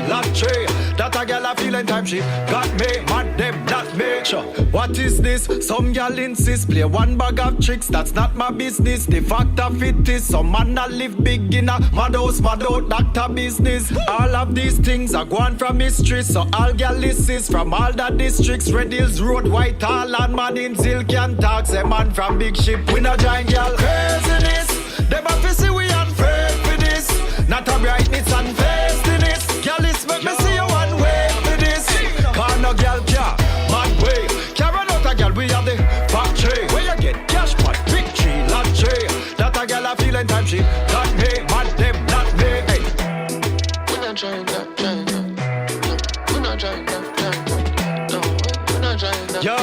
lottery. That a girl a feeling time she got me, mad them, not me. Sure. What is this? Some girl insist play one bag of tricks. That's not my business. The fact of it is some man a live big in a mad house, mad out, doctor business. All of these things are gone from history. So all girl is from all the districts. Red Hills Road, Whitehall and man in Hill can talk. Say man from big ship. We no giant girl craziness. Them a see we unfair for this. Not a brightness and festiness. Girl is make me see you one way for this. Cause no girl care, man way. Carry out a girl, we have the factory. Where you get cash pot, victory, lottery. That a girl a feeling time she got me, mad them, not me. Hey. We're not trying that, no. We're not trying that, no. We're not trying that. Yo,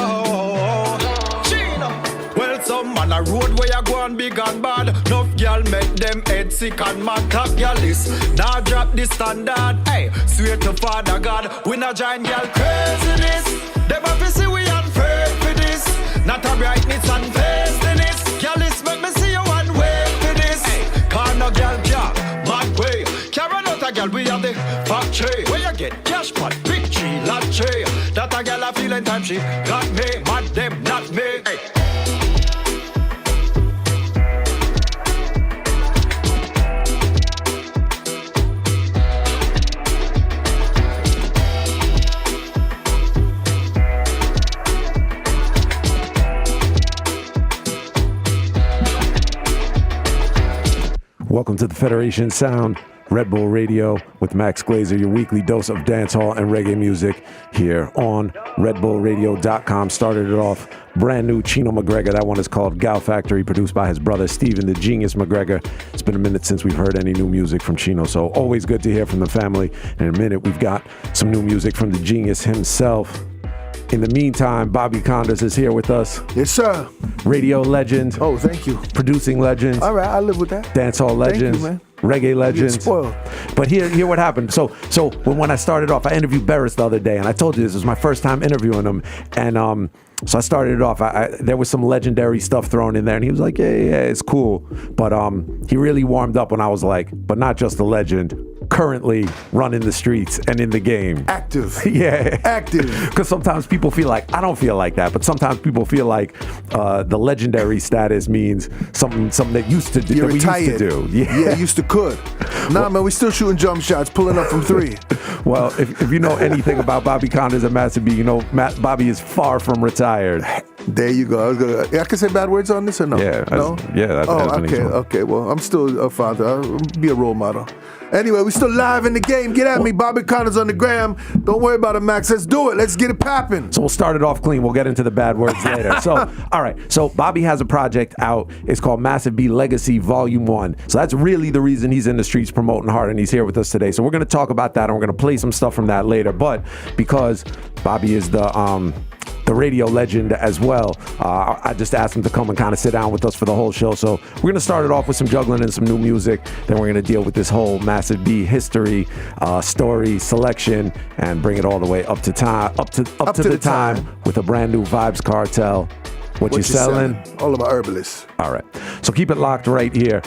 well, some man a road where you go and big and bad. Enough girl make them head sick and mad. Top girl list, now drop the standard. Hey, swear to Father God, we not giant girl craziness. Them a see we unfair for this. Not a brightness and festiness. Girl list make me see you one way for this. Hey, cause no girl care, mad way. Carry out a girl, we have the factory. Where you get cash pot, victory, lottery. That a girl a feeling time she got me, mad them, not me. Hey. Welcome to the Federation Sound, Red Bull Radio with Max Glazer, your weekly dose of dancehall and reggae music here on RedBullRadio.com. Started it off brand new Chino McGregor. That one is called Gal Factory, produced by his brother Stephen the Genius McGregor. It's been a minute since we've heard any new music from Chino, so always good to hear from the family. In a minute, we've got some new music from the Genius himself. In the meantime, Bobby Konders is here with us. Yes, sir. Radio legend. Oh, thank you. Producing legends. All right, I live with that. Dancehall legends. Thank you, man. Reggae legends. You get spoiled. But here what happened. So when I started off, I interviewed Beres the other day, and I told you this was my first time interviewing him. And so I started it off. There was some legendary stuff thrown in there, and he was like, yeah, it's cool. But he really warmed up when I was like, but not just a legend, currently running the streets and in the game. Active. Yeah. Active. Because sometimes people feel like, I don't feel like that, but sometimes people feel like the legendary status means something that used to do. You're that retired. We used to do. Yeah, used to could. Nah, man, we still shooting jump shots, pulling up from 3. Well, if you know anything about Bobby Konders and Master B, you know Bobby is far from retired. There you go. I can say bad words on this or no? Yeah. No? Okay. Well, I'm still a father. I'll be a role model. Anyway, we still live in the game. Get at me, Bobby Konders on the gram. Don't worry about it, Max. Let's do it. Let's get it popping. So we'll start it off clean. We'll get into the bad words later. So, all right. So Bobby has a project out. It's called Massive B Legacy Volume 1. So that's really the reason he's in the streets promoting hard, and he's here with us today. So we're going to talk about that, and we're going to play some stuff from that later. But because Bobby is the radio legend as well, I just asked him to come and kind of sit down with us for the whole show. So we're going to start it off with some juggling and some new music. Then we're going to deal with this whole Massive B history, story, selection, and bring it all the way up to the time with a brand new Vibes Cartel. What you selling? All of our herbalists. All right. So keep it locked right here.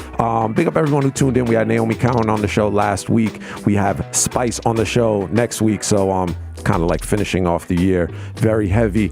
Big up everyone who tuned in. We had Naomi Cowan on the show last week. We have Spice on the show next week. So kind of like finishing off the year. Very heavy.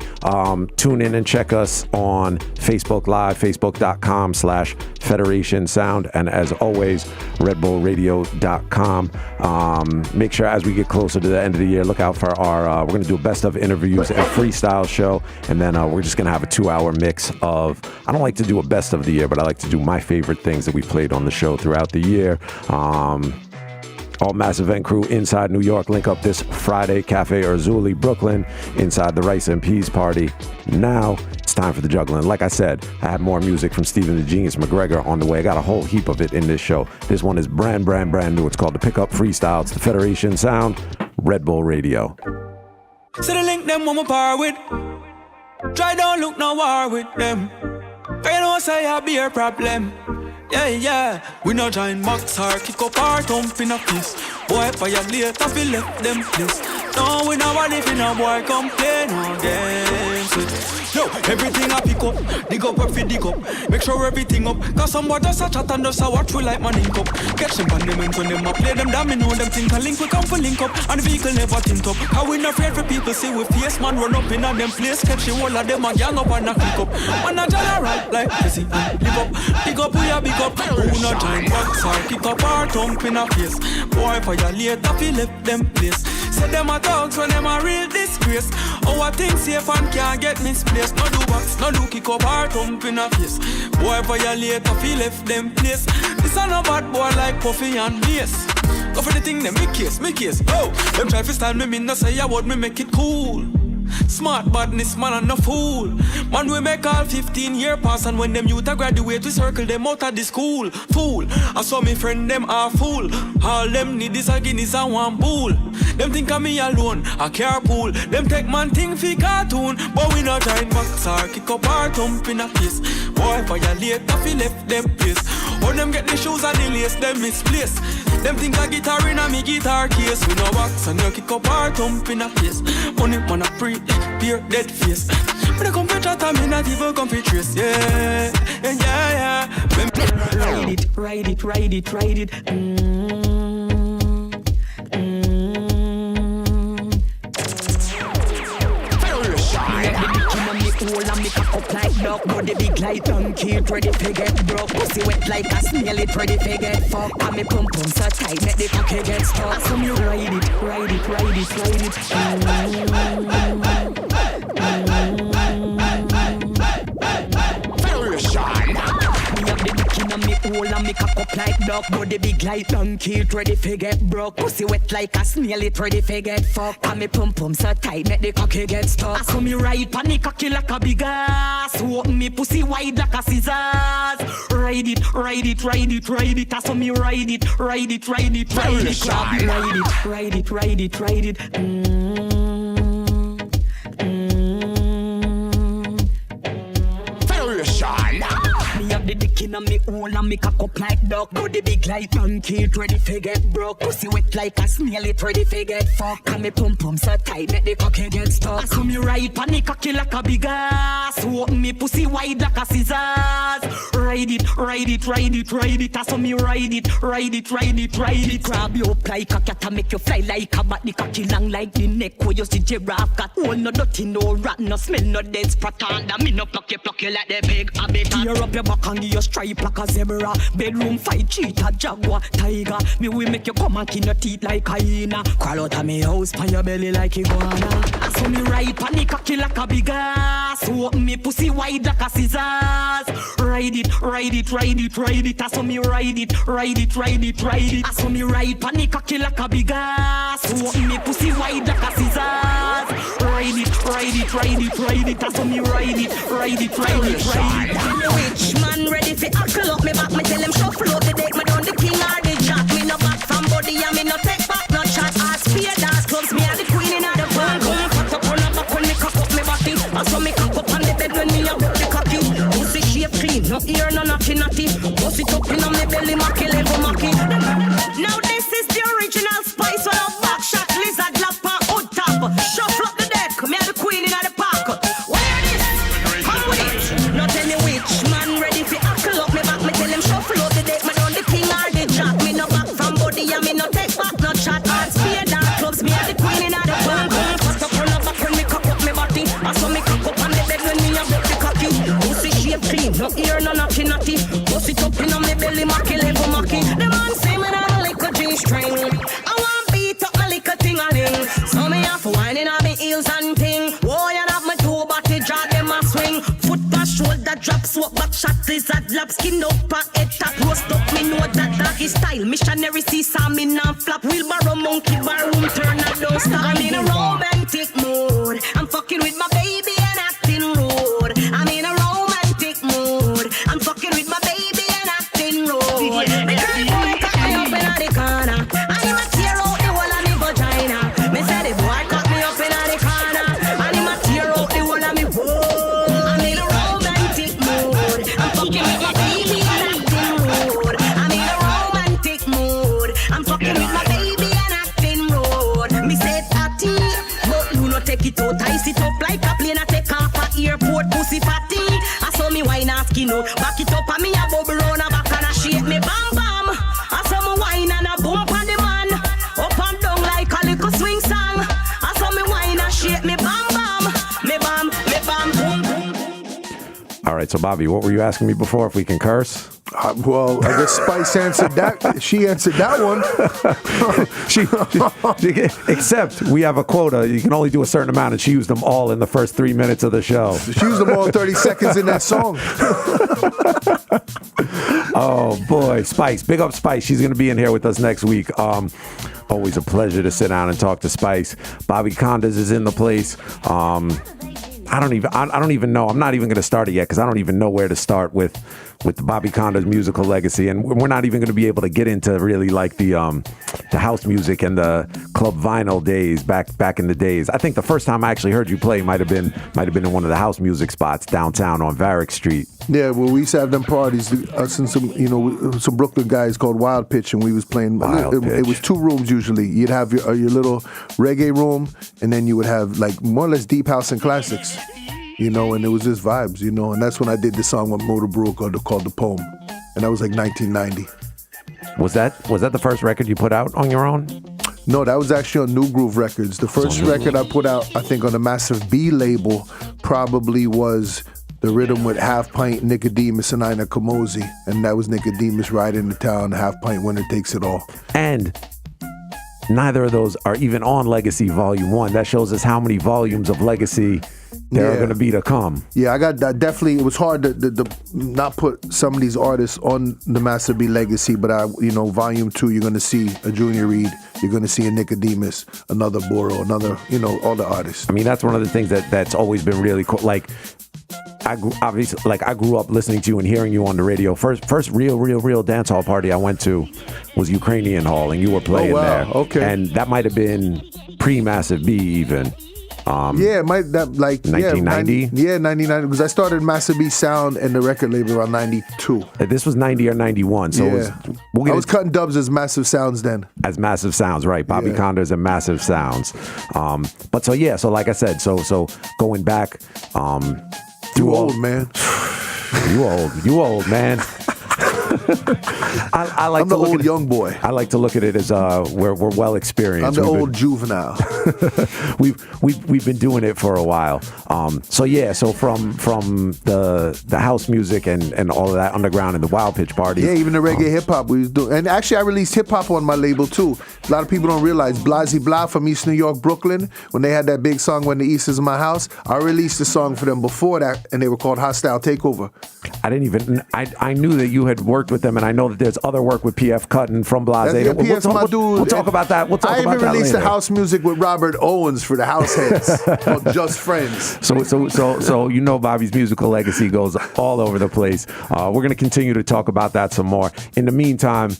Tune in and check us on Facebook Live, facebook.com/Federation Sound. And as always, RedBullRadio.com. Make sure as we get closer to the end of the year, look out for our, we're going to do a best of interviews and freestyle show. And then we're just going to have a 2-hour mix of, I don't like to do a best of the year, but I like to do my favorite things that we played on the show throughout the year. All Mass Event crew inside New York. Link up this Friday, Cafe Erzuli, Brooklyn, inside the Rice and Peas party. Now it's time for the juggling. Like I said, I have more music from Stephen the Genius McGregor on the way. I got a whole heap of it in this show. This one is brand new. It's called the Pickup Freestyle. It's the Federation Sound, Red Bull Radio. So the link them on my par with. Try don't look no war with them. Cause you know say I be a problem. Yeah, we no join box or kick up our thump in a piece. Boy, violate, I feel left them place. No, we never live in a boy complain no games. Yo, everything I pick up, dig up if you dig up. Make sure everything up. Cause somebody just a chat and just a watch we like man ink up. Catch them pandemons when them a play them down, me know them think a link we come for link up. And the vehicle never tint up. How we not afraid for people see we face man run up in a them place. Catch the whole of them a gang up and a click up. Man a general like Jesse, live up. Big up we a big up. Who not join box or kick up or thump in a face. Boy violate if he left them place. Say them a dogs when them a real disgrace. Oh I think safe and can't get misplaced. No do box, no do kick up or thump in a face. Boy violate if he left them place. This a no bad boy like Puffy and Bass. Go for the thing them me case. Oh, them try to stand me no say a word me make it cool. Smart badness man and no fool. Man we make all 15 year pass. And when them youth a graduate we circle them out of the school. Fool, I saw me friend them a fool. All them need is a Guinness and one bull. Them think of me alone, a carpool. Them take man thing fi cartoon. But we not join box or kick up or thump in a face. Boy violate if he left them place. Or them get the shoes and the lace them misplaced. Them think a guitar in a me guitar case. We no box and you kick up or thump in a face. Money man a free, pure dead face. When I come for chat I me not even come for trace. Yeah. Ride it. Hold and make a cup like duck. Body big like donkey, ready to get broke. Pussy wet like a snail, it ready to get fucked. And me pum pum so tight, make the cocky get stuck. So me ride it. Me have the dick inna me hole and make a cup like duck. Body big like donkey, ready to get broke. Pussy wet like a snail, it ready to get fucked. And me pum pum so tight, make the cocky get stuck. So me ride pan the cocky like a big ass. Open me pussy wide like a scissors. Ride it. I saw me ride it. Ride it. Me have the dick inna me hole and me cock up like duck. Body big like donkey, ready to get broke. Pussy wet like a snail, it ready to get fucked. And me pum pum so tight, make the cocky get stuck. So me ride pan the cocky like a big ass. Open me pussy wide like a scissors. Ride it. I saw me ride it. Grab you up like a cat and make you fly like a bat. The cocky long like the neck where you see giraffe got. All no dirty, no rat, no smell, no dead spot. And me no pluck you like the big habit. Tear up your back and give you stripe like a zebra. Bedroom fight, cheetah, jaguar, tiger. Me will make you come and kill your teeth like hyena. Crawl out of me house, pan your belly like iguana. I saw me ride pan the cocky like a big ass. Open me pussy wide like a scissors. Ride it. I saw me ride it. I saw me ride pan the cocky like a big ass. Open me pussy wide like a scissors. Ride it. I saw me ride it. Rich man ready fi huckle up me back. Me tell him shuffle up the deck. Me down the king or the jack. Me no back from body and me no take back no shot. As spear dance clubs, me are the queen in the band. Come cut up on the back when me cock up me body. And so me cock up on the bed when me a broke the cocky. Pussy shape clean, no ear, no naughty. Pussy up in on me belly, maki level maki. Now this is the original spice. When I back shot, lizard lap and hood top. Shuffle up the deck, me are the queen in the park. Where this? Come with it. Not any witch man ready fi huckle up me back. Me tell him shuffle up the deck. Me down the king or the jack. Me no back from body and me no take back no shot. All spear dark clubs, me are the queen in the park. Cut up on the back when me cock up me body. And so me cock up on the bed when me a broke the cocky. Pussy shape clean, no ear, no naughty. Pussy up in on me belly, maki level maki. The man say me down like a G-string. I want beat up my lick a ting-a-ling. So me have whining on me heels and ting. Oh, you have my two body draw them a swing. Foot pass, shoulder drop, swap back shot, lizard lap, skin up and head tap, roast up, me know that doggy style. Missionary seesaw, me non flap, wheelbarrow, monkey bar room, turn and don't stop. I'm in a romantic mood. I'm fucking with my baby and acting rude. I'm in a romantic mood. I'm fucking with my baby and acting rude. Me girl boy cut me up in the corner. And him a tear out the whole of me vagina. Me say the boy cut me up in the corner. And him a tear out the whole of me whoa. I'm in a romantic mood. I'm fucking with my baby and acting rude. I'm in a romantic mood. I'm fucking with my baby and acting rude. Me say 30 out. I sit up like a plane, I take off at airport, pussy fatty. I saw me wine and skin out. Back it up and me a bubble round a back and a shake me bam bam. I saw me wine and a bump on the man. Up and down like a little swing song. I saw me wine and shake me bam bam. Me bam, boom boom. All right, so Bobby, what were you asking me before? If we can curse? Well, I guess Spice answered that. She answered that one. Except we have a quota. You can only do a certain amount, and she used them all in the first 3 minutes of the show. She used them all in 30 seconds in that song. Oh, boy. Spice. Big up Spice. She's going to be in here with us next week. Always a pleasure to sit down and talk to Spice. Bobby Konders is in the place. I don't even know. I'm not even going to start it yet because I don't even know where to start with Bobby Konders' musical legacy, and we're not even going to be able to get into really like the house music and the club vinyl days back in the days. I think the first time I actually heard you play might have been in one of the house music spots downtown on Varick Street. Yeah, well, we used to have them parties. Us and some Brooklyn guys called Wild Pitch, and we was playing. It was 2 rooms usually. You'd have your little reggae room, and then you would have like more or less deep house and classics. And it was just vibes, and that's when I did the song with Motor Brew called The Poem, and that was like 1990. Was that the first record you put out on your own? No, that was actually on New Groove Records. The first record I put out, I think, on the Massive B label, probably was the rhythm with Half Pint, Nicodemus, and Ina Kamosi, and that was Nicodemus riding the town, Half Pint, Winner Takes It All. And neither of those are even on Legacy Volume 1. That shows us how many volumes of Legacy there are going to be to come. Yeah, I got that. Definitely, it was hard to not put some of these artists on the Master B Legacy, but Volume 2, you're going to see a Junior Reid, you're going to see a Nicodemus, another Boro, another, all the artists. I mean, that's one of the things that's always been really cool. Like, I grew up listening to you and hearing you on the radio. First real dance hall party I went to was Ukrainian Hall, and you were playing there. Okay. And that might have been pre-Massive B even. 1990. Yeah, 99. Because I started Massive B Sound and the record label around 92. This was 90 or 91. So I was cutting dubs as Massive Sounds then. As Massive Sounds, right? Bobby Konders and Massive Sounds. So like I said, so going back. You old, man. You old, man. I'm the old young boy. I like to look at it as we're well experienced. I'm the old juvenile. we've been doing it for a while. So from the house music and all of that underground and the Wild Pitch parties. Yeah, even the reggae hip hop we was doing. And actually I released hip hop on my label too. A lot of people don't realize Blasey Blah from East New York, Brooklyn, when they had that big song When the East Is My House, I released a song for them before that, and they were called Hostile Takeover. I knew that you had worked with them, and I know that there's other work with PF Cuttin from Blase. PF's my dude. We'll talk about that. I even released the house music with Robert Owens for the house heads called Just Friends. So Bobby's musical legacy goes all over the place. We're going to continue to talk about that some more. In the meantime,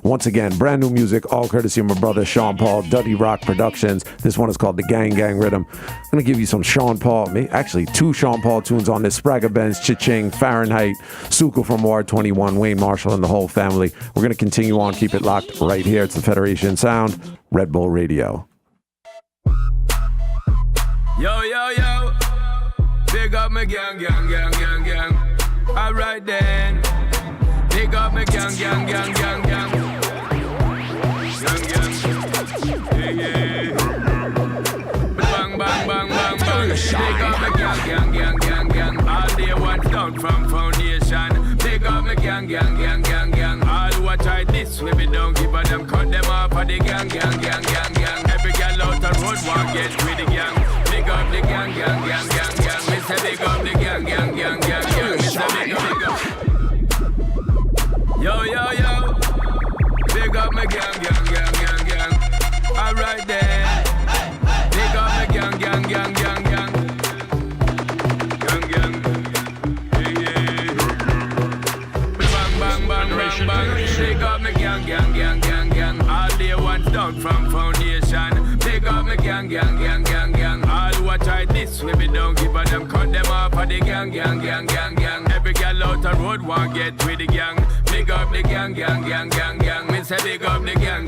once again, brand new music, all courtesy of my brother Sean Paul, Duddy Rock Productions. This one is called The Gang Gang Rhythm. I'm going to give you some Sean Paul, actually 2 Sean Paul tunes on this. Spragga Benz, Cha-Ching, Fahrenheit, Suka from Ward 21, Wayne Marshall and the whole family. We're going to continue on. Keep it locked right here. It's the Federation Sound, Red Bull Radio. Yo, yo, yo. Big up my gang, gang, gang, gang, gang. All right then. Big up my gang, gang, gang, gang, gang. Gang, gang. Yeah, yeah. Bang, bang, bang, bang, bang. Big up my gang, gang, gang, gang, gang. All day one down from foundation. Big up my gang, gang, gang, gang, gang. All who try this, we don't give a them. Cut them off of the gang, gang, gang, gang, gang. Every girl out the road want get with the gang. Big up the gang, gang, gang, gang, gang. Me say big up the gang, gang, gang, gang, gang. Me say big up. Yo, yo, yo. Big up my gang, gang, gang, gang, gang. All right then. Big up my gang, gang, gang, gang, gang. Gang, gang. Yeah, yeah. Bang, bang, bang, bang, bang. Big up my gang, gang, gang, gang, gang. All day one down from foundation. Big up my gang, gang, gang, gang, gang. All watch out this way, we don't give a damn. Cut them off of the gang. Every girl out the road want get with the gang. Big up the gang. Me say big up the gang.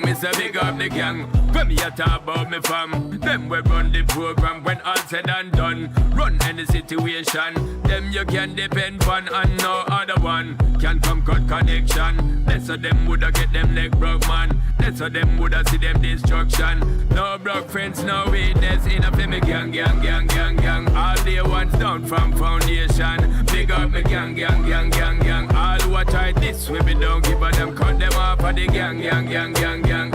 Me say big up the gang. When me a talk about me fam, them we run the program when all said and done. Run any situation, them you can depend on, and no other one can come cut connection. Less of them woulda get them leg broke, man. Less of them woulda see them destruction. No broke friends, no weakness in a me gang. All day ones down from foundation. Big up me gang. All who a try this way, we don't give a damn. Cut them off of the gang.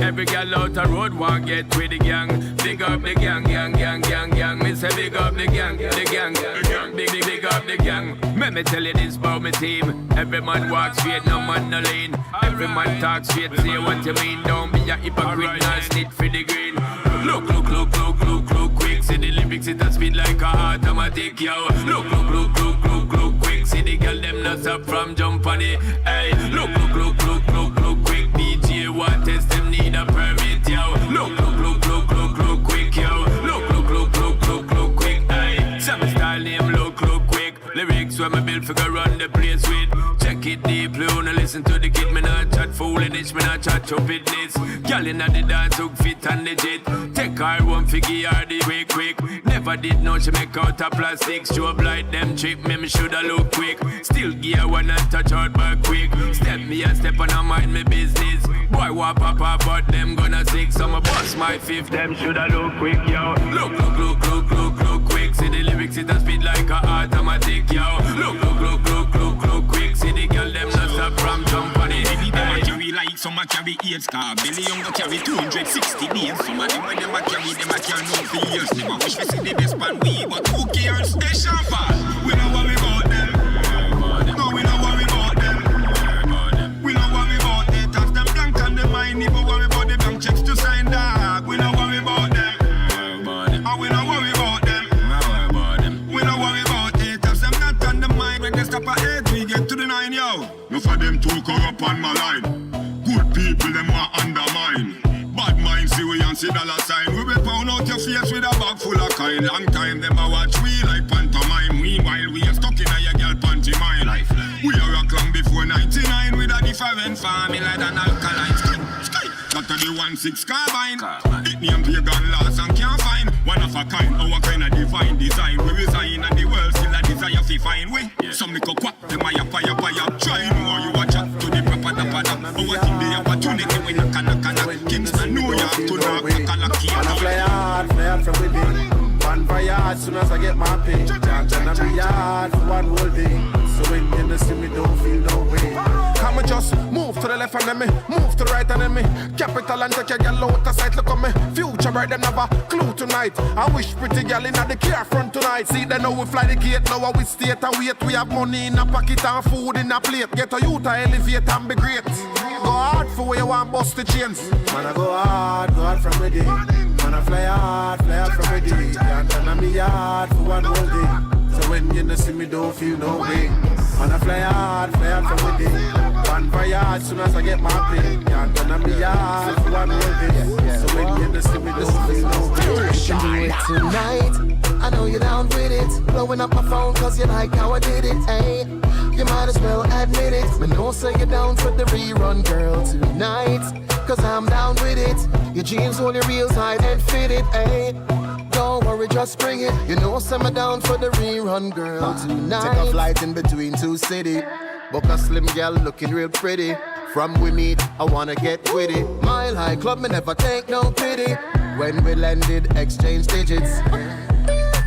Every girl out the road want get with the gang. Big up the gang. Me say big up the gang. Big up the gang. Let me tell you this about my team. Every man walks straight, no man no lean. Every man talks straight, say what you mean. Don't be a hypocrite, not snitch for the green. Look, quick. See the lyrics, it a speed like a automatic, yo. Look, quick. See the girl, them not stop from jump on it. Hey, look, quick. DJ, what test them need a permit, yo. Look, quick, yo. Look, quick. Hey, some style name, look, quick. Lyrics where my bill figure run the place with. Check it deeply, wanna listen to the kid. Me not chat foolishness, me not chat stupidness. Girl inna the dance look fit and legit. Take her one figure her the quick. Never did know she make out of plastic. Show blind them trick me shoulda look quick. Still gear one and touch out back quick. Step me a step and I mind me business. Boy walk papa but them gonna sick. So I'ma bust my fifth, them shoulda look quick, yo. Look quick. See the lyrics it a speed like a automatic, yo. Look quick. See the girl them not stop from jump on it. Baby them a carry like some a carry 8 car. Billy Young go carry 260 days. Some of them when them a carry no for years. Them a wish we see the best pan we, but who cares? They sharper. We don't worry about them. No, we don't worry about them. We don't worry about it. Tax them blank on the mind. If we worry about the bank checks to sign dog. We don't worry about them. And we don't worry about them. We don't worry about it. Tax them not on the mind. When they stop at 8, we get to the 9, yo. No for them too corrupt on my line. Good people, them want undermine. Bad mind, see we and see dollar sign. We will pound out your face with a bag full of kind. Long time, them a watch we like pantomime. Meanwhile, we are stuck in a your girl panty mine. We are rock long before 99 with a different formula than alkaline. Sky, got to the 1-6 carbine. It name pagan laws and can't find. One of a kind, our kind of divine design. We resign and the world still a desire fi find we. Some little quack, them a yap. Try more, you watch out to the proper dapper. Our thing the opportunity we knock. Kingston, New York to knock. Wanna fly hard from within. One fire hard soon as I get my pay. Can't turn up the yard for one whole day. So when you see me, don't feel no way. Come and just move to the left and then me, move to the right and then me. Capital and take your girl out the sight. Look at me, future bright, them have a clue tonight. I wish pretty girl in the car front tonight. See they know we fly the gate, now we stay and wait. We have money in a pocket and food in a plate. Get a youth to elevate and be great. Go hard for where you want bust the chains. Man I go hard from within. Man I fly hard from within. Can't turn on me hard for one whole day. So when you don't see me, don't feel no way. Man I fly hard from within. One fire hard soon as I get my pay. Can't turn on me hard for one whole day. So when you don't see me, don't feel no way. We can do it tonight. I know you're down with it. Blowing up my phone cause you like how I did it, hey. You might as well admit it. Me know say you're down for the rerun, girl, tonight. Cause I'm down with it. Your jeans hold your real tight and fit it, ayy. Don't worry, just bring it. You know say me down for the rerun, girl, tonight. Take a flight in between two cities. Book a slim girl looking real pretty. From we meet, I wanna get with it. Mile High Club, me never take no pity. When we landed, exchange digits.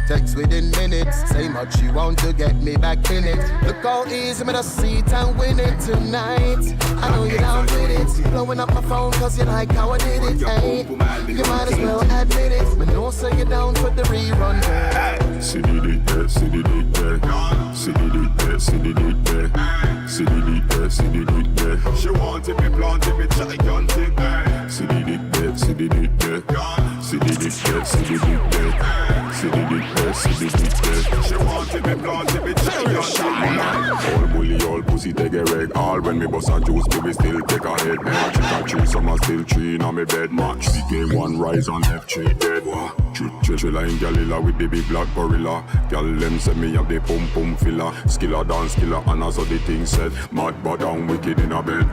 Text within minutes, say much you want to get me back in it. Look how easy me to seat and win it tonight. I know you're down with it. Blowing up my phone cause you like how I did it, ayy. You might as well admit it. Me know say you're down for the rerun, girl. See the dick there, see the dick there. See the dick there, see the dick there. See the dick there, see the dick there. She wanted me planted me gigantic. See the dick there, see the dick there. See the dick there, see the dick there. See the dick there, see the dick there. She wanted me planted me gigantic. All bully, all pussy take a reg. All when me bust and juice, baby still take a head. Trick or treat, some are still three on me bed. Match the game one rise on F3 dead. Chilla in Galila with the big black gorilla. Gal them say me have the pum pum filler. Skiller dance, skiller and as all the things said. Mad but down wicked in a bed.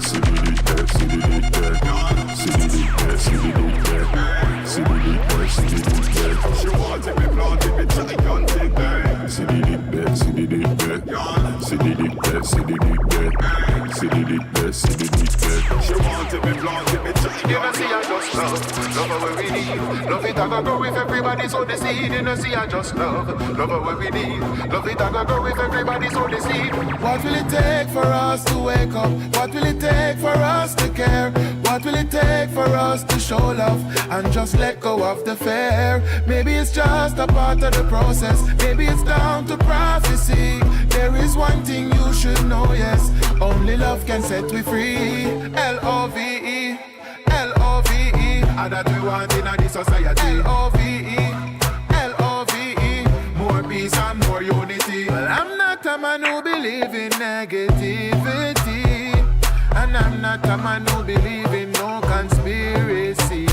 See the dick there, see the dick there. See the dick there, see the dick there. See the dick there, see the dick there. She wanted me planted me gigantic. See the dick there, see the dick there. See the dick there, see the dick there. See the dick there, see the dick there. She wanted me planted me gigantic. You know, see, I just love her where we need. Love it, I go go with everybody, so they see. You know, see, I just love her where we need. Love it, I go go with everybody, so they see. What will it take for us to wake up? What will it take for us to care? What will it take for us to show love and just let go of the fear? Maybe it's just a part of the process. Maybe it's down to prophecy. There is one thing you should know, yes. Only love can set we free. L-O-V-E, L-O-V-E. And that we want in this society. L-O-V-E, L-O-V-E. More peace and more unity. Well, I'm not a man who believe in negativity. And I'm not a man who believe in no conspiracy.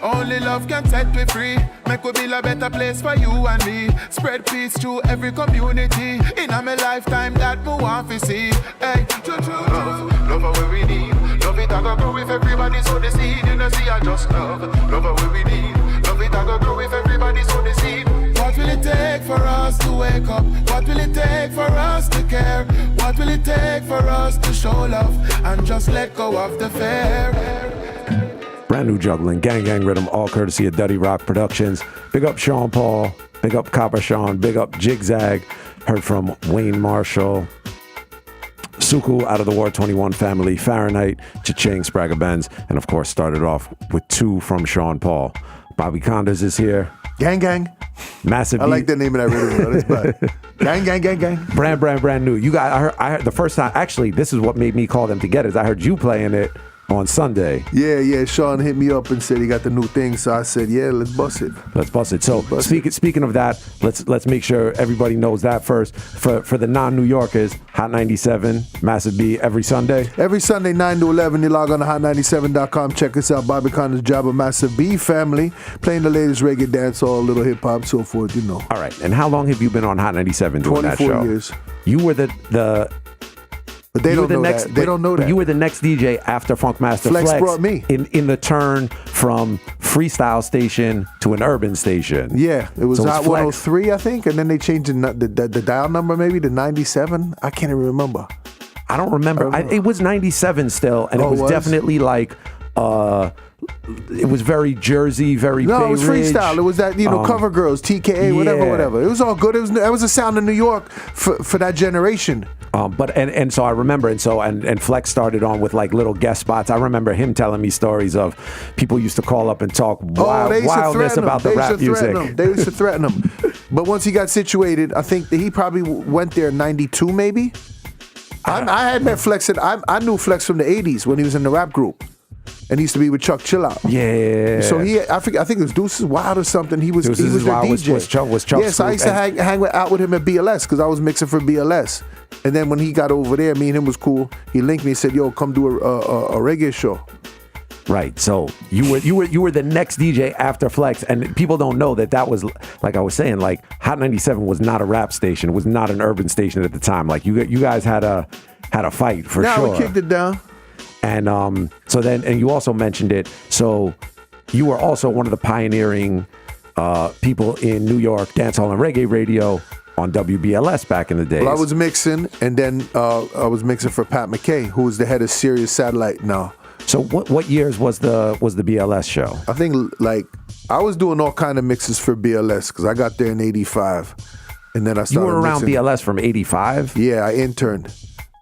Only love can set me free. Make we build a better place for you and me. Spread peace through every community. In my lifetime that we want to see. Hey, love where we need. Love it, I go grow with everybody so they see. You know, see, I just love where we need. Love it, I go grow with everybody so they see. What will it take for us to wake up? What will it take for us to care? What will it take for us to show love and just let go of the fear? Brand new juggling, gang rhythm, all courtesy of Duddy Rock Productions. Big up Sean Paul, big up Copper Sean, big up Jigzag. Heard from Wayne Marshall, Suku out of the War 21 family, Fahrenheit, Cha-Ching, Spragga Benz, and of course started off with two from Sean Paul. Bobby Konders is here. Gang. Massive. I like the name of that rhythm. That's bad. Gang. Brand new. You got. I heard the first time. Actually, this is what made me call them together. Is I heard you playing it on Sunday. Yeah. Sean hit me up and said he got the new thing, so I said, yeah, let's bust it. So speaking of that, let's make sure everybody knows that first. For the non-New Yorkers, Hot 97, Massive B every Sunday. Every Sunday, 9 to 11, you log on to hot97.com. Check us out. Bobby Konders, Jabba, Massive B family, playing the latest reggae, dancehall, little hip hop, so forth. You know. All right. And how long have you been on Hot 97 doing that show? 24 years. You were the But they don't know that. They don't know that. You were the next DJ after Funkmaster Flex brought me. in the turn from freestyle station to an urban station. Yeah, it was Hot Flex. 103, I think, and then they changed the dial number maybe to 97. I can't even remember. I don't remember. It was 97 still, and it was definitely like it was very Jersey, very Bay No, it was Ridge. freestyle. It was that, Cover Girls, TKA, whatever. It was all good. That was a sound in New York for that generation. But so I remember, and Flex started on with like little guest spots. I remember him telling me stories of people used to call up and talk wildness about the rap music. They used to threaten him. But once he got situated, I think that he probably went there in 92 maybe. I had met Flex, I knew Flex from the 80s when he was in the rap group. And he used to be with Chuck Chillout. Yeah. So I think it was Deuces Wild or something. He was their DJ. Was Chuck's yes, I used to hang out with him at BLS because I was mixing for BLS. And then when he got over there, me and him was cool. He linked me and said, "Yo, come do a reggae show." Right. So you were the next DJ after Flex, and people don't know that was, like I was saying, like Hot 97 was not a rap station. It was not an urban station at the time. Like you guys had a fight for sure. We kicked it down. And and you also mentioned it. So you were also one of the pioneering people in New York dancehall and reggae radio on WBLS back in the days. Well, I was mixing, and then I was mixing for Pat McKay, who was the head of Sirius Satellite now. So what years was the BLS show? I think I was doing all kind of mixes for BLS because I got there in '85, and then I started. You were around mixing. BLS from '85? Yeah, I interned,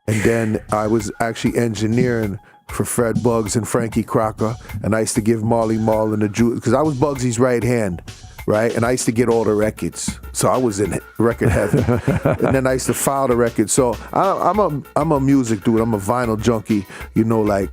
and then I was actually engineering for Fred Bugs and Frankie Crocker, and I used to give Marley Marl and the Jew because I was Bugsy's right hand. right? And I used to get all the records, so I was in record heaven. And then I used to file the records. So I'm a music dude. I'm a vinyl junkie, you know, like,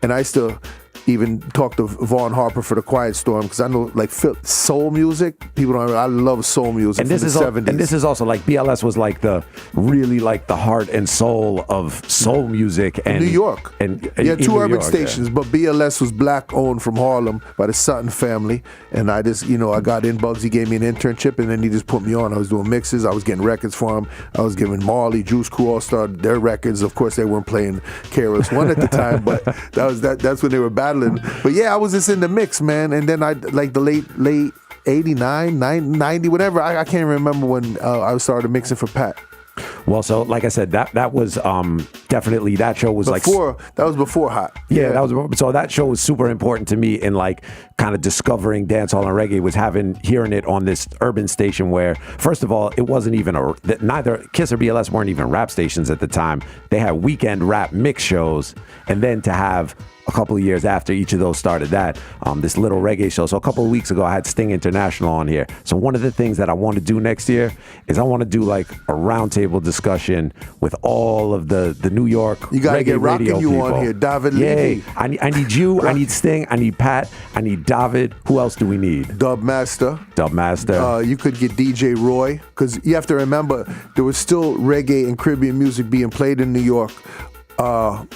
and I used to even talk to Vaughn Harper for the Quiet Storm because I know like soul music. People don't. I love soul music. And this is 70s. And this is also like BLS was like the really like the heart and soul of soul music and New York. And you had in two New urban York, stations, but BLS was black owned from Harlem by the Sutton family. And I just, you know, I got in. Bugsy gave me an internship, and then he just put me on. I was doing mixes. I was getting records for him. I was giving Marley, Juice Crew, All Star their records. Of course, they weren't playing KRS One at the time, but that's when they were battling. But yeah, I was just in the mix, man. And then I like the late 89, 90, whatever. I can't remember when I started mixing for Pat. Well, so like I said, that was definitely, that show was before, that was before Hot. Yeah, that was, so that show was super important to me in like kind of discovering dancehall and reggae, was hearing it on this urban station where, first of all, it wasn't even neither Kiss or BLS weren't even rap stations at the time. They had weekend rap mix shows, and then to have a couple of years after each of those started this little reggae show. So a couple of weeks ago, I had Sting International on here. So one of the things that I want to do next year is I want to do like a roundtable discussion with all of the New York You gotta reggae get Rockin' radio You people. on here, David Yeah, Levy. I need you, I need Sting, I need Pat, I need David. Who else do we need? Dubmaster. You could get DJ Roy, because you have to remember there was still reggae and Caribbean music being played in New York. What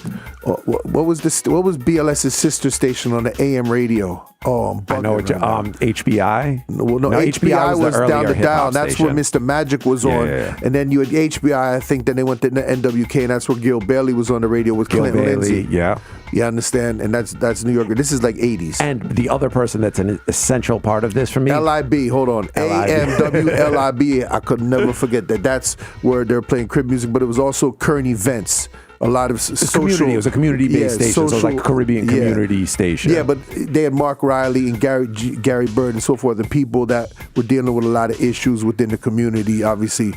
was BLS's sister station on the AM radio? Oh, I know what HBI. No, HBI was down to down. That's where Mr. Magic was on. Yeah. And then you had HBI, I think, then they went to NWK, and that's where Gil Bailey was on the radio with Clinton Lindsay. Yeah. You understand? And that's New York. This is like 80s. And the other person that's an essential part of this for me. LIB, hold on. AMWLIB. I could never forget that. That's where they're playing crib music, but it was also current events. A lot of social. It was a community-based station, so it was like a Caribbean community station. Yeah, but they had Mark Riley and Gary Bird and so forth, and people that were dealing with a lot of issues within the community, obviously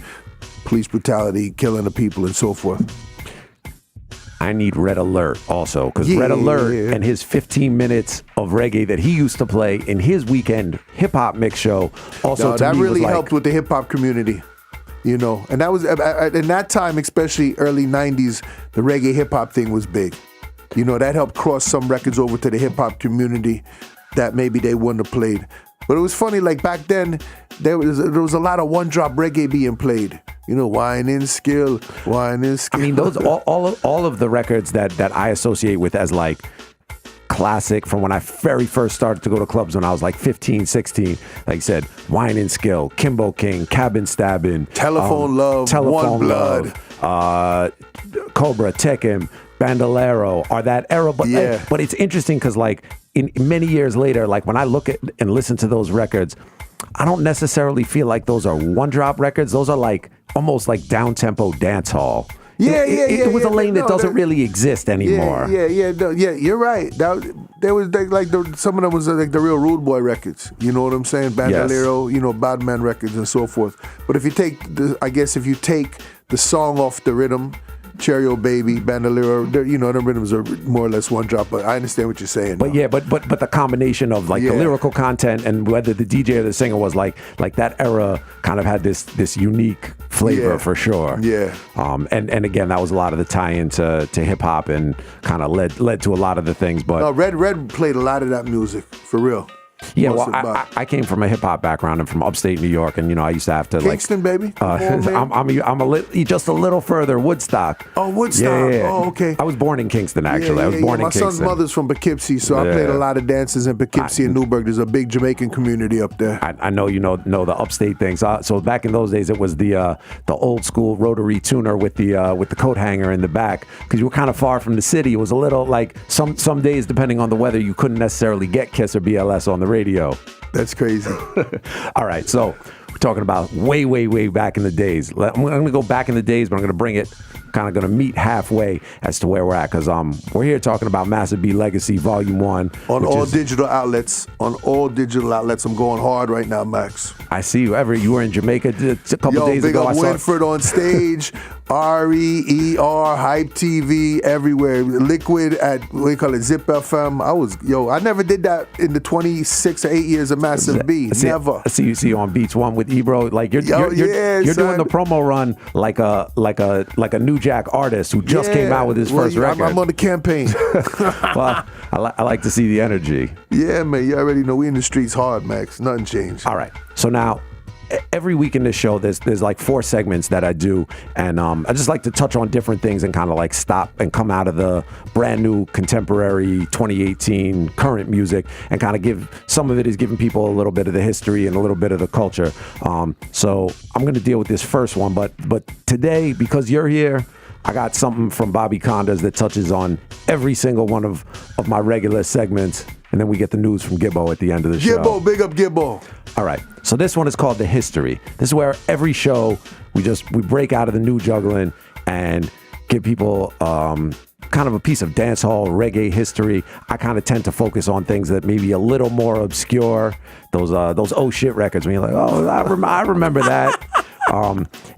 police brutality, killing the people, and so forth. I need Red Alert also, because Red Alert and his 15 minutes of reggae that he used to play in his weekend hip-hop mix show also that really helped with the hip-hop community. You know, and that was in that time, especially early 90s, the reggae hip hop thing was big. You know, that helped cross some records over to the hip hop community that maybe they wouldn't have played. But it was funny, like back then, there was a lot of one drop reggae being played. You know, Wine and Skill. I mean, those all of the records that I associate with as like classic from when I very first started to go to clubs when I was like 15, 16. Like I said, Wine and Skill, Kimbo King, Cabin Stabbing, Telephone Love, One Blood, Cobra, Tekken, Bandolero, are that era. But but it's interesting because like in many years later, like when I look at and listen to those records, I don't necessarily feel like those are one drop records. Those are like almost like down tempo dance hall. It was a lane that doesn't really exist anymore. You're right. There was like some of them was like the real Rude Boy records. You know what I'm saying? Bandolero, you know, Badman records and so forth. But if you take the song off the rhythm, Cherry O Baby, Bandolero, you know, the rhythms are more or less one drop. But I understand what you're saying. But but the combination of like the lyrical content and whether the DJ or the singer was like that era kind of had this unique flavor for sure. Yeah. And again, that was a lot of the tie-in to hip hop and kind of led to a lot of the things. But no, Red played a lot of that music for real. Yeah, well, I came from a hip hop background. I'm from upstate New York, and you know I used to have to Kingston, baby. I'm just a little further, Woodstock. Oh, Woodstock. Yeah. Oh, okay. I was born in Kingston, actually. I was born in My Kingston. son's mother's from Poughkeepsie, so I played a lot of dances in Poughkeepsie and Newburgh. There's a big Jamaican community up there. I know you know the upstate things. So back in those days, it was the old school rotary tuner with the coat hanger in the back, because you were kind of far from the city. It was a little like some days, depending on the weather, you couldn't necessarily get Kiss or BLS on the radio. That's crazy. All right, so We're talking about way back in the days. I'm going to go back in the days, but I'm going to bring it, kind of going to meet halfway as to where we're at, because we're here talking about Massive B Legacy Volume 1. On all digital outlets. I'm going hard right now, Max. I see you. You were in Jamaica a couple days ago. Big up Winford on stage, REER, Hype TV, everywhere. Liquid at, Zip FM. I never did that in the 26 or 8 years of Massive B. Never. I see you on Beats One with Ebro. Like you're doing the promo run like a New Jack artist who just came out with his first record. I'm on the campaign. Well, I like to see the energy. Yeah, man. You already know we in the streets hard, Max. Nothing changed. All right. So now, every week in this show, there's like 4 segments that I do, and I just like to touch on different things and kind of like stop and come out of the brand new contemporary 2018 current music and kind of give some of it is giving people a little bit of the history and a little bit of the culture. So I'm going to deal with this first one, but today, because you're here, I got something from Bobby Konders that touches on every single one of my regular segments, and then we get the news from Gibbo at the end of the show. Gibbo, big up Gibbo. All right, so this one is called The History. This is where every show we break out of the new juggling and give people kind of a piece of dancehall reggae history. I kind of tend to focus on things that may be a little more obscure. Those oh shit records when you're like, oh, I remember that.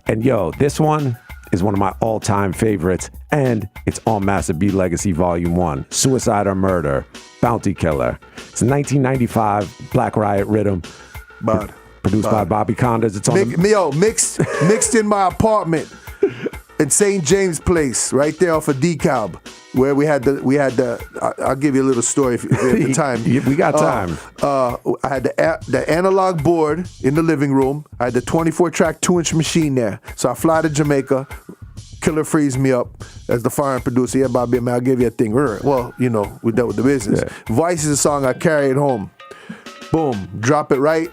And this one is one of my all-time favorites, and it's on Massive B Legacy Volume 1, Suicide or Murder, Bounty Killer. It's a 1995 Black Riot rhythm, produced by Bobby Konders. It's on mixed in my apartment in St. James Place, right there off of DeKalb, where we had the. I'll give you a little story if the time. We got time. I had the analog board in the living room. I had the 24-track 2-inch machine there. So I fly to Jamaica. Killer frees me up as the foreign producer. Yeah, Bobby, man, I'll give you a thing. Well, we dealt with the business. Yeah. Vice is a song I carried home. Boom, drop it right.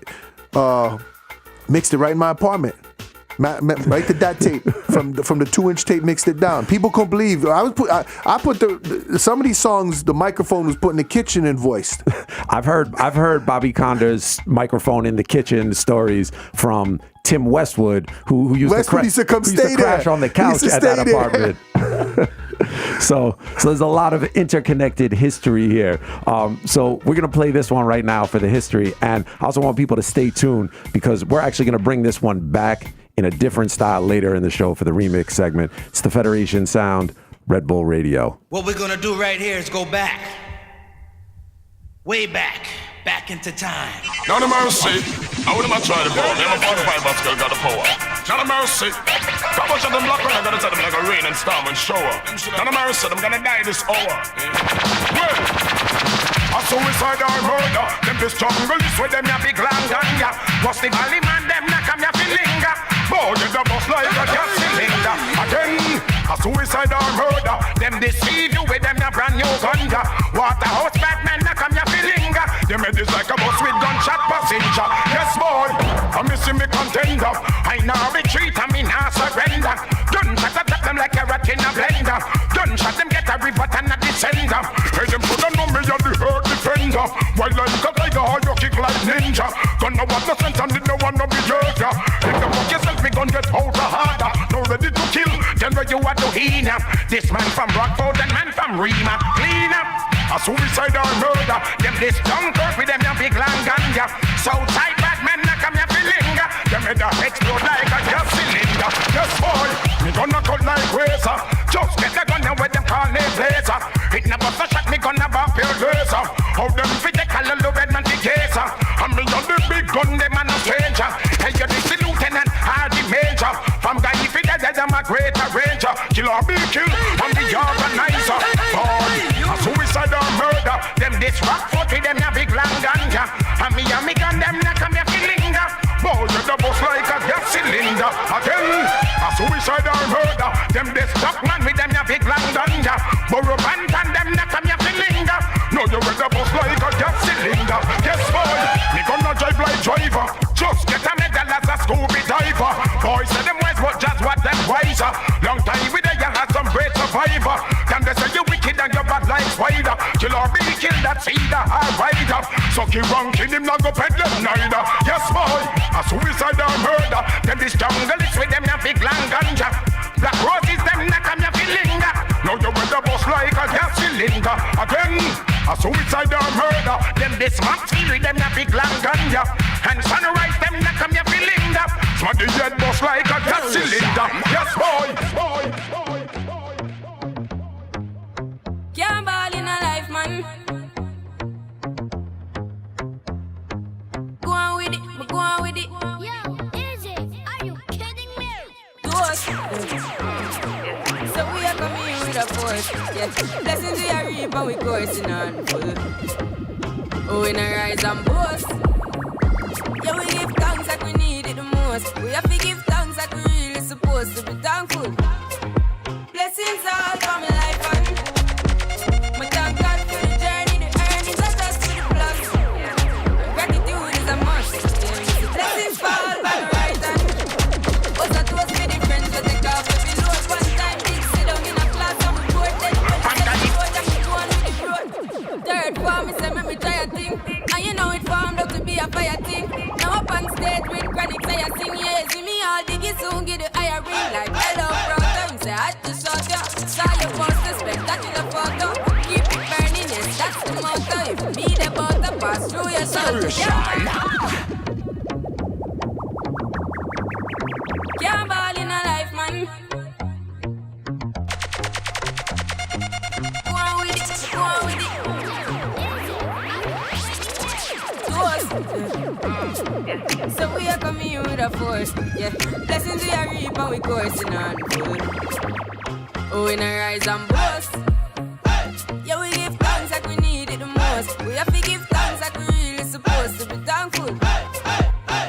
Mixed it right in my apartment. Right to that tape from the 2-inch tape, mixed it down. People couldn't believe I put some of these songs. The microphone was put in the kitchen and voiced. I've heard Bobby Konders' microphone in the kitchen stories from Tim Westwood, who used to crash on the couch at that apartment. So there's a lot of interconnected history here. So we're going to play this one right now for the history. And I also want people to stay tuned because we're actually going to bring this one back in a different style later in the show for the remix segment. It's the Federation Sound, Red Bull Radio. What we're going to do right here is go back. Way back into time. Not a mercy. I wouldn't try to ball. Them a 45 but still got the power. Not a mercy. How much of them lock when I'm gonna tell them like a rain and storm and shower. Not a mercy. I'm gonna die this hour. Well, a suicide or murder. Them this jungle is where them ya big long ganja. What's the valley man? Them na come ya filinga. Boy, you the boss like a gas cylinder. Again, a suicide or murder. Them deceive you with them ya brand new ganja. Waterhouse Batman na come ya filinga. They made this like a bus with gunshot passenger. Yes, boy, I'm missing me contender. I now retreat, I mean I surrender. Gunshot attack them like a rat in a blender. Gunshot them get a river and a descender. Hey, them coulda know me a the hurt defender. While like a tiger, how you kick like ninja. Gonna want no sense and no one no be jerker. If you fuck yourself, me gon' get out harder. No ready to kill, then where you are to heal up. This man from Rockford and man from Rima. Clean up. A suicide or murder. Them this Dunkirk with them your big long ganja. Southside bad men na come your filinga. Them head a explode like a gas cylinder. Yes boy, me gonna cut like razor. Just get the gun and where them call me Glazer. It never so shot me gonna bop your laser. How them fit the color of red man the gazer. And me on the big gun them man a stranger. Hey you this the lieutenant Hardy Major. From guy if it dead I'm a greater ranger. Kill or be killed, I'm the organizer. Boy, a suicide or murder. Them this rock foot with them a big long ganja. And me gun them na come here filinga. Boy, you the boss like a gas cylinder. Again, a suicide or murder. Them this stock man with them a big long ganja. Burrow band and them na come here filinga. No, you the boss like a gas cylinder. Yes, boy, me gonna drive like driver. Just get a medal as a Scooby diver. Boys say them wise, but just what them wiser. Long time with you had some great survivor. Can they say you wicked and you bad like spider. Kill or be killed, that's either alright. Sucky ranking him not go peddle neither. Yes boy, a suicide or murder. Then this jungle is with them na big long ganja. Black roses them na come ya feeling. Now you with the boss like a gas cylinder. Again, a suicide or murder. Them this max feel with them na big long ganja. And sunrise them na come ya feeling. Smart the head boss like a gas cylinder. Yes boy, boy, boy, boy. Can't ball in a life, man. Go on with it, go on with it. Yo, Izzy, are you kidding me? Toast. So we are coming in with a force. Yeah. Blessings we are reap and we coursing on full. Oh, we not rise and boast. Yeah, we give thanks like we need it the most. We have to give thanks like we really supposed to be thankful. Blessings all for my life and my thank God for the journey, the earnings are just for the plus. Gratitude is a must. Yeah, blessings fall by the right hand. Us are toast with the friends we take off every load. One time did sit down in a class and we board then third form, me say make me try a thing. And you know it formed up to be a fire thing. Now up on stage with chronic say I sing. Yeah, see me all diggy soon get the higher ring. Like hello brother, me say I had to shut ya. Saw your post the spectacular photo. Keep it burning, yes, that's the motto. If me the butter pass through your soul. Can't ball in a life, man. Go on with it, go on with it. So we are coming with a force, yeah. Blessings we are reap and we coursing on full. Oh, we not rise and boast. Yeah, we give thanks like we need it the most. We have to give thanks like we really supposed to be thankful.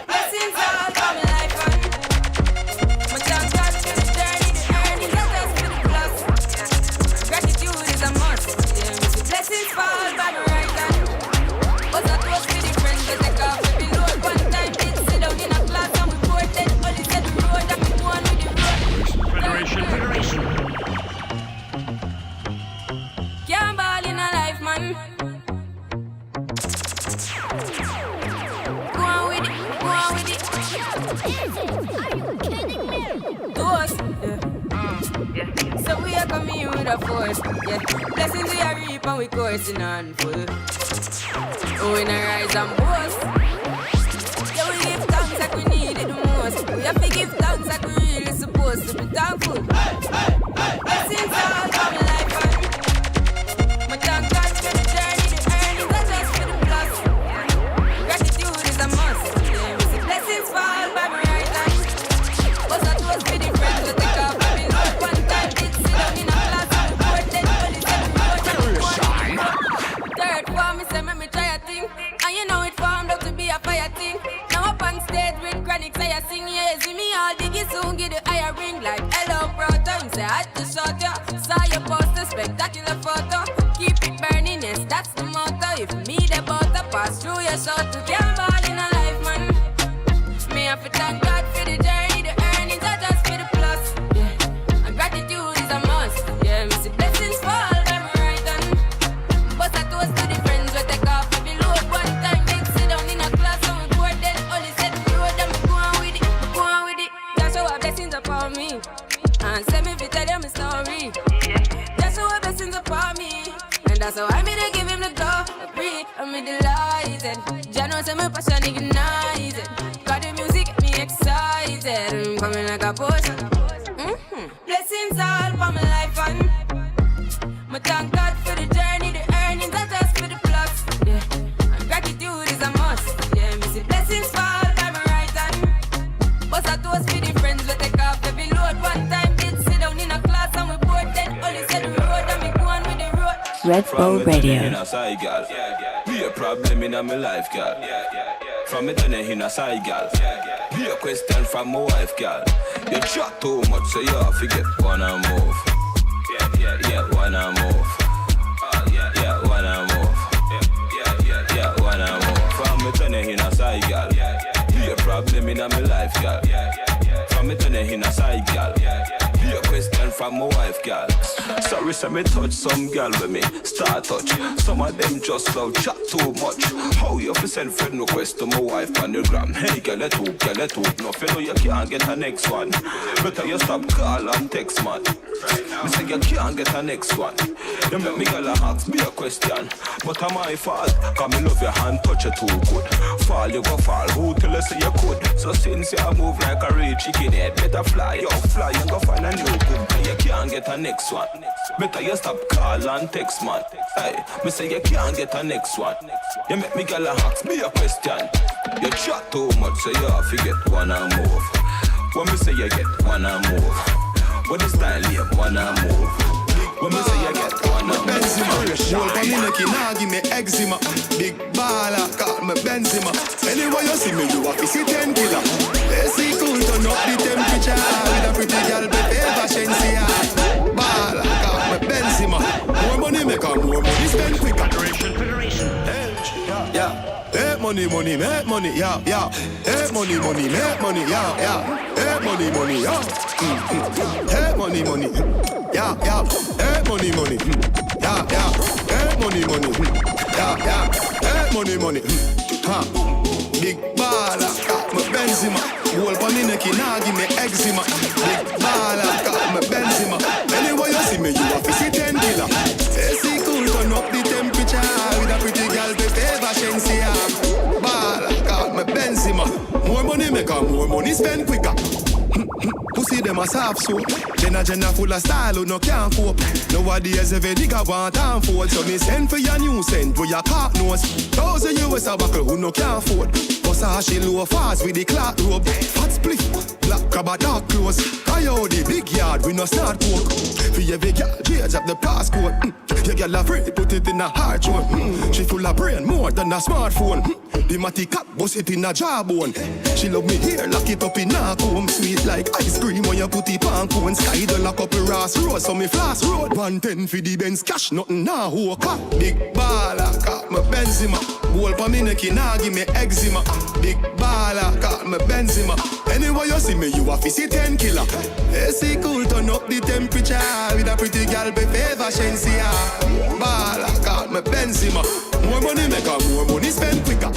Blessings all for my life and my thank God for the journey, the earnings are just for the plus. Gratitude is a must. Yeah, blessings fall by the right hand. Us are toast with the friends we take off every load. One time did sit down in a class and we board then only said the road and we go on with the road. Federation. Can't ball in a life, man. Go on with it, go on with it. Izzy, are you kidding me? Toast. Yeah. So we are coming with a force. Yeah. Blessings we are reap and we coursing on full. Oh, we not rise and boast. Yeah, we give thanks like we need it the most. We have to give thanks like we really supposed to be thankful. Blessings all for my life and my thank God for the journey, the earnings are just for the plus. Gratitude is a must. Yeah, we see blessings fall by my right hand. Us are toast with the friends we take off every load. One time did sit down in a class and we board then only said the road and we go on. Third form, me say make me try a thing. And you know it formed up to be a fire thing. Now up on stage with chronic say I sing. Yeah, see me all diggy soon get the higher ring. Like hello brother, me say I had to shut ya. Saw your post the spectacular photo. Keep it burning, yes, that's the motto. If me the butter pass through your soul. To can't ball in a life, man. Me have to thank God for the journey, the earnings are just for the plus. Yeah, and gratitude is a must. Yeah, me see blessings fall by my right hand. But I toast to the friends we take off every load. One time they sit down in a class and we board then only said the road and we go on with it, go on with it. Just show our blessings upon me and send me to tell you my story. Just show our blessings upon me and that's how I made to give him the glory. I'm delighted. Jah knows my passion ignited. Got the music get me excited. I'm coming like a potion. Blessings all for my life and my thank God for the journey, the earnings are just for the plus. Yeah, and gratitude is a must. Yeah, me see blessings fall by my right hand. But I toast with the friends we take off every load. One time did sit down in a class and we board then only said the road and we go on with the road. Red Bull Radio. Be a problem in my life, girl. From me turn in a side, girl. Be a question from my wife, girl. You chat too much, so you have to get one and move. Yeah, one and move. Yeah, one and move. Yeah, one and move. From me turn in a side, girl. Be a problem in my life, girl. From me turn in a side, girl. Be a question from my wife, girl. Sorry, say me touch some girl with me start touch. Some of them just love chat too much. How you fi send friend request to my wife on the gram? Hey, girl, let hook, girl, let hook. No, you know you can't get a next one. Better you stop call and text, man. Me say you can't get a next one. You make me girl ask me a question, but I'm my fault. Cause me love your hand, touch you too good. Fall, you go fall. Who tell you say you could? So since you move like a real chicken head, better fly, you fly, you go find a new good. You can't get a next one. Better you stop call and text, man. Hey, me say you can't get a next one. You make me girl ask me a question. You chat too much, so you have to get one and move. When me say you get one and move, what is style here, one and move. When me say you get one and move. Roll for me neck, nah give me eczema. Big baller, call me Benzema. Anyway you see me, you have to see 10 killer. AC cool, turn up the temperature. With a pretty girl, baby, fashion, see her. Baller, call me Benzema. More money make her, more money spend quicker. Federation. Yeah. Hey, money, money, make money, yeah, yeah. Hey, money, money, make money, yeah, yeah. Hey, money, money, yeah. Hey, money, money, yeah, yeah. Hey, money, money, yeah, yeah. Hey, money, money, yeah, yeah. Hey, money, money, ha. Big baller, got me Benzema. Whole for me neck, nah give me eczema. Big baller, got me Benzema. Anyway you see me, you have to see 10 killer. AC cool, turn up the temperature. With a pretty girl, baby, fashion, see her. Baller, got me Benzema. More money make her, more money spend quicker. Pussy them a soft soap. Jenna full of style who no can't cope. Nowadays every nigga want and fold. So me send for your new scent with your cock nose. $1,000 US a buckle who no can't afford. Cause she low fast with the clock robe. Fat split, black crab a dark clothes. I out the big yard we no start coke. For every girl change up the passcode. Your girl afraid put it in a hard one. She full of brain more than a smartphone. The matty cat bust it in a jawbone. She love me here, lock it up in a comb. Sweet like ice cream when you put it on cone. Sky the lock up a Ross Road, so me floss road. 110 for the Benz cash, nothing nah who car. Big baller, got me Benzema. Whole for me neck, nah give me eczema. Big baller, got me Benzema. Anyway you see me, you have to see 10 killer. AC cool, turn up the temperature. With a pretty girl, baby, fashion, see her. Baller, got me Benzema. More money make her, more money spend quicker.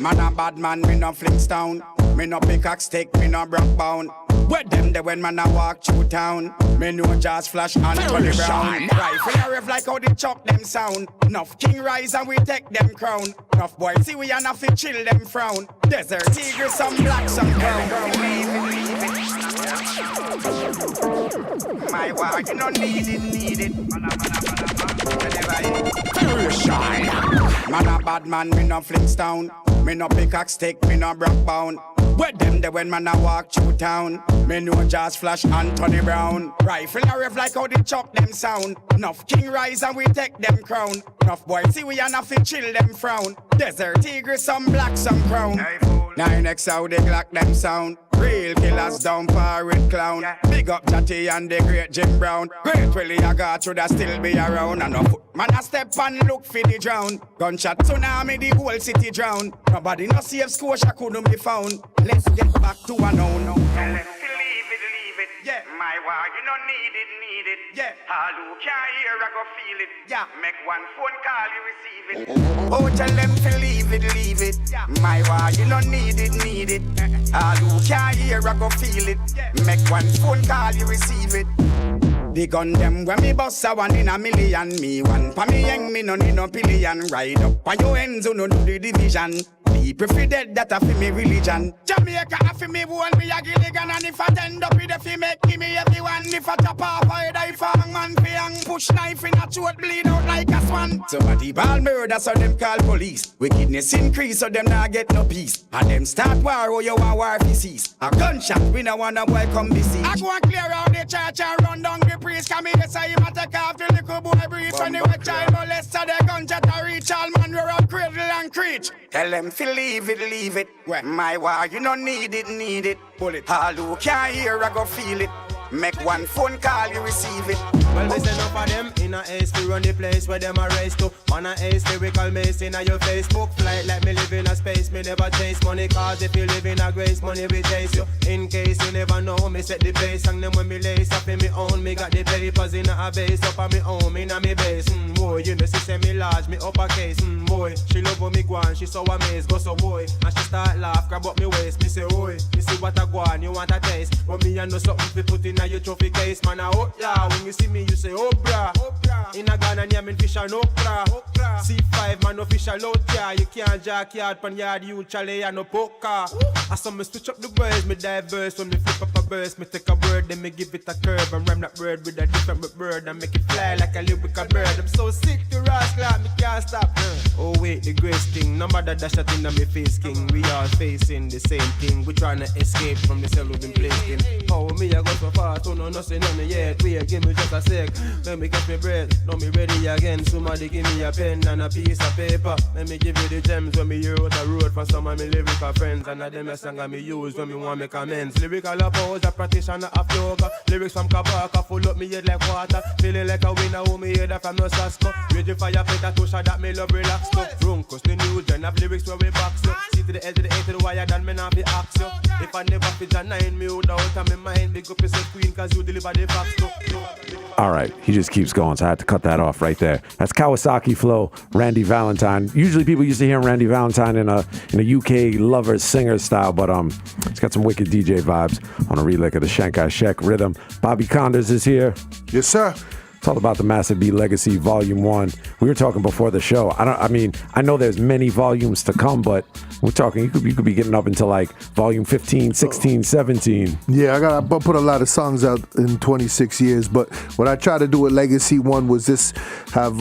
Man a bad man, me no Flintstone. Me no pickaxe stick, me no brock bound. Where them the when man a walk through town. Me no just flash and Tony Brown. Rifle a rev like how they chop them sound. Nuff king rise and we take them crown. Nuff boy see we and fi chill them frown. Desert eagle, some black, some brown. My wow, you don't need it. Man a bad man, me no Flintstone. Me no pickaxe stick, me no brock bound. Where them the when man a walk through town. Me no just flash and Tony Brown. Rifle a rev like how they chop them sound. Nuff king rise and we take them crown. Nuff boy see we and fi chill them frown. Desert eagle, some black, some crown. 9X how they glock them sound. Real killers down par with clown. Big up Jatty and the great Jim Brown. Great Willie I got should still be around. And no foot man a step and look for the drown. Gunshot tsunami the whole city drown. Nobody no safe Scotia couldn't be found. Let's get back to a no. Leave it. Yeah, my war, you don't need it. Yeah, all who can't hear, I go feel it. Yeah, make one phone call, you receive it. Oh, tell them to leave it. Yeah, my war, you don't need it. All who can't hear, I go feel it. Make one phone call, you receive it. The gun them when me bust a one in a million. Me one pa me young, me no need no pillion. Ride up on your ends, who no do the division. People feel dead, that a fi me religion. Jamaica a fi me won't be a gilligan. And if I end up with a fi make give me everyone. If I chop off a head, I fang man fi hang. Push knife in a throat, bleed out like a swan. Somebody ball murder, so them call police. Wickedness increase, so them not get no peace. And them start war, oh you want war fi cease. A gunshot, we no want a boy come be siege. I go and clear out the church and run down the priest. Come here, say him a take off the little boy brief. When the wet child molester, the gunshot a reach. All man roar up cradle and creech. Tell them fi leave it. When my war, you don't need it. Bullet. All who can't hear, I go feel it. Make one phone call, you receive it. Well, me say enough of them in a ace to run the place where them a race to. Man a ace lyrical mace in a your Facebook flight like me live in a space. Me never chase money cause if you live in a grace, money will chase you. In case you never know, me set the pace and then when me lace up in me own, me got the papers in a base up on me home in a me base. Boy, you know she say me large, me upper case. Boy, she love when me go on, she so amazed, go so boy. And she start laugh, grab up me waist, me say oi, me see what I go on, you want a taste? But me I know something fi put in a your trophy case, man. I oh yeah, when you see me you say oh brah. In a Ghana name in fish and okra. C5 man official out here, you can't jack yard pan yard, you chale and no poker. I saw me switch up the words, me diverse when me flip up a verse, me take a word, then me give it a curve and rhyme that word with a different word and make it fly like a lyrical bird. I'm so sick to rascal, me can't stop. Oh wait, the grace king, number that dash at in me face king. We all facing the same thing, we trying to escape from the cell we've been placed in. Oh me I go so fast, oh no nothing on me yet. Wait, give me just a sec, let me catch me breath. Now me ready again, somebody give me a pen and a piece of paper. Let me give you the gems when me hear out the road for some of me lyrical friends. And of them a song I me use when me want make amends. Lyrical oppose, a practitioner of yoga. Lyrics from Kabaka, full up me head like water. Feeling like a winner who me hear that from no Sasko. Raging fire, peta tosha that me love relax to. Runcus, the new gen of lyrics where we box you. See to the edge of the A to the wire, then me not be ask you. If I never fit a 9, me would out of my mind. Big up yourself queen, cause you deliver the facts too. All right, he just keeps going, so I had to cut that off right there. That's Kawasaki Flow, Randy Valentine. Usually people used to hear Randy Valentine in a UK lover singer style, but it's got some wicked DJ vibes on a relic of the Shanghai Shek rhythm. Bobby Konders is here. Yes, sir. It's all about the Massive B Legacy Volume 1. We were talking before the show. I know there's many volumes to come, but we're talking, you could be getting up into like volume 15, 16, 17. Yeah, I put a lot of songs out in 26 years, but what I tried to do with Legacy 1 was just have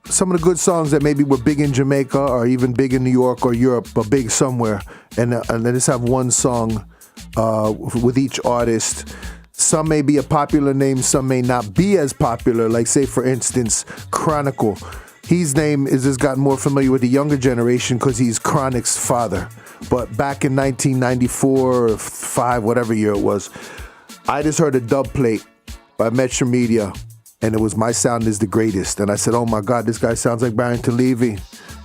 some of the good songs that maybe were big in Jamaica or even big in New York or Europe, but big somewhere. And then just have one song with each artist. Some may be a popular name, some may not be as popular. Like, say, for instance, Chronicle. His name is just gotten more familiar with the younger generation because he's Chronic's father. But back in 1994 or 5, whatever year it was, I just heard a dub plate by Metro Media, and it was My Sound is the Greatest. And I said, oh my God, this guy sounds like Barrington Levy.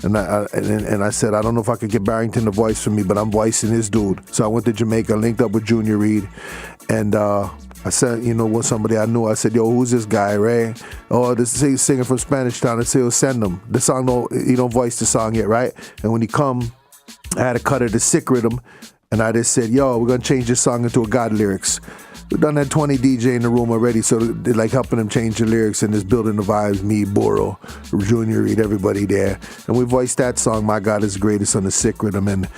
And I said, I don't know if I could get Barrington to voice for me, but I'm voicing this dude. So I went to Jamaica, linked up with Junior Reid, and I said, somebody I knew, I said, yo, who's this guy, Ray? Oh, this singer from Spanish Town. I said, yo, send him. The song, he don't voice the song yet, right? And when he come, I had to cut it to sick rhythm, and I just said, yo, we're going to change this song into a God lyrics. We've done that 20 DJ in the room already, so they're like helping them change the lyrics and just building the vibes. Me, Boro, Junior Reid, everybody there. And we voiced that song, My God is the Greatest, on the sick rhythm. And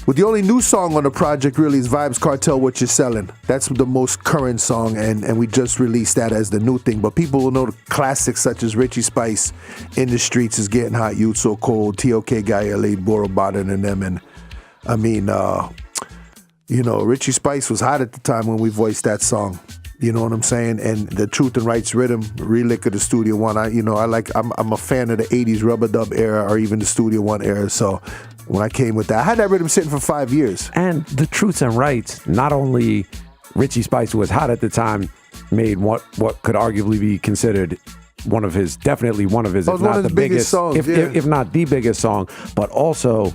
with the only new song on the project really is Vibes Cartel, What You're Selling. That's the most current song, and we just released that as the new thing. But people will know the classics such as Richie Spice, In the Streets Is Getting Hot, Youth So Cold, TOK Guy LA, Boro Bodden and them. And Richie Spice was hot at the time when we voiced that song. You know what I'm saying? And the Truth and Rights rhythm, relic of the Studio One. I'm a fan of the 80s rubber dub era or even the Studio One era. So when I came with that, I had that rhythm sitting for 5 years. And the Truth and Rights, not only Richie Spice, who was hot at the time, made what could arguably be considered definitely one of his, if not the biggest songs, if not the biggest song, but also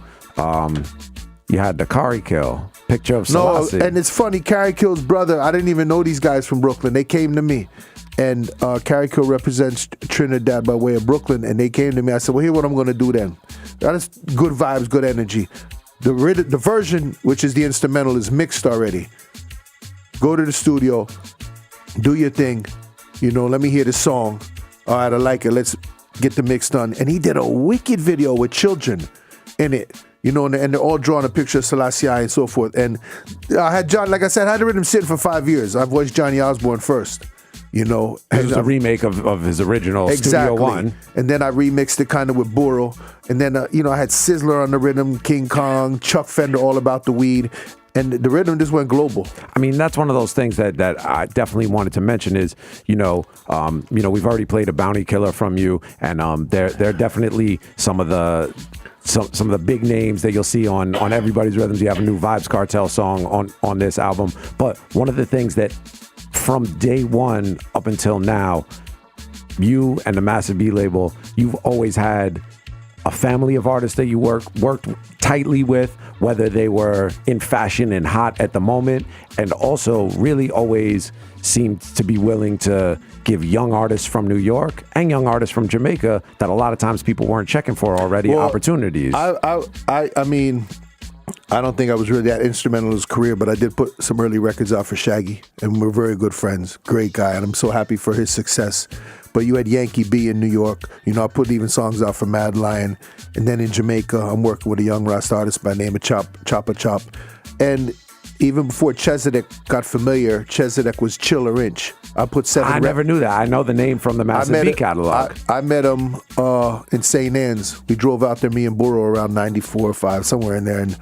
you had the Kari Kill. Picture of Selassie. No, and it's funny, Kari Kill's brother, I didn't even know these guys from Brooklyn. They came to me. And Kari Kill represents Trinidad by way of Brooklyn. And they came to me. I said, well, here's what I'm going to do then. That's good vibes, good energy. The version, which is the instrumental, is mixed already. Go to the studio. Do your thing. Let me hear the song. All right, I like it. Let's get the mix done. And he did a wicked video with children in it. And they're all drawing a picture of Selassie and so forth. And I had John, like I said, I had the rhythm sitting for 5 years. I voiced Johnny Osborne first, It was a remake of his original Studio One. And then I remixed it kind of with Boro. And then, I had Sizzler on the rhythm, King Kong, Chuck Fender, All About the Weed. And the rhythm just went global. I mean, that's one of those things that I definitely wanted to mention is, we've already played a Bounty Killer from you. And they're definitely some of the big names that you'll see on everybody's rhythms. You have a new Vibes Cartel song on this album. But one of the things that from day one up until now, you and the Massive B label, you've always had a family of artists that you worked tightly with, whether they were in fashion and hot at the moment, and also really always seemed to be willing to give young artists from New York and young artists from Jamaica that a lot of times people weren't checking for already opportunities. I mean, I don't think I was really that instrumental in his career, but I did put some early records out for Shaggy, and we're very good friends. Great guy, and I'm so happy for his success. But you had Yankee B in New York. You know, I put even songs out for Mad Lion. And then in Jamaica, I'm working with a young Rasta artist by the name of Chopper Chop. And even before Chesedek got familiar, Chesedek was Chiller Inch. I put 7. I never knew that. I know the name from the Massive B catalog. I met him in St. Anne's. We drove out there, me and Burro, around 94 or 5, somewhere in there. And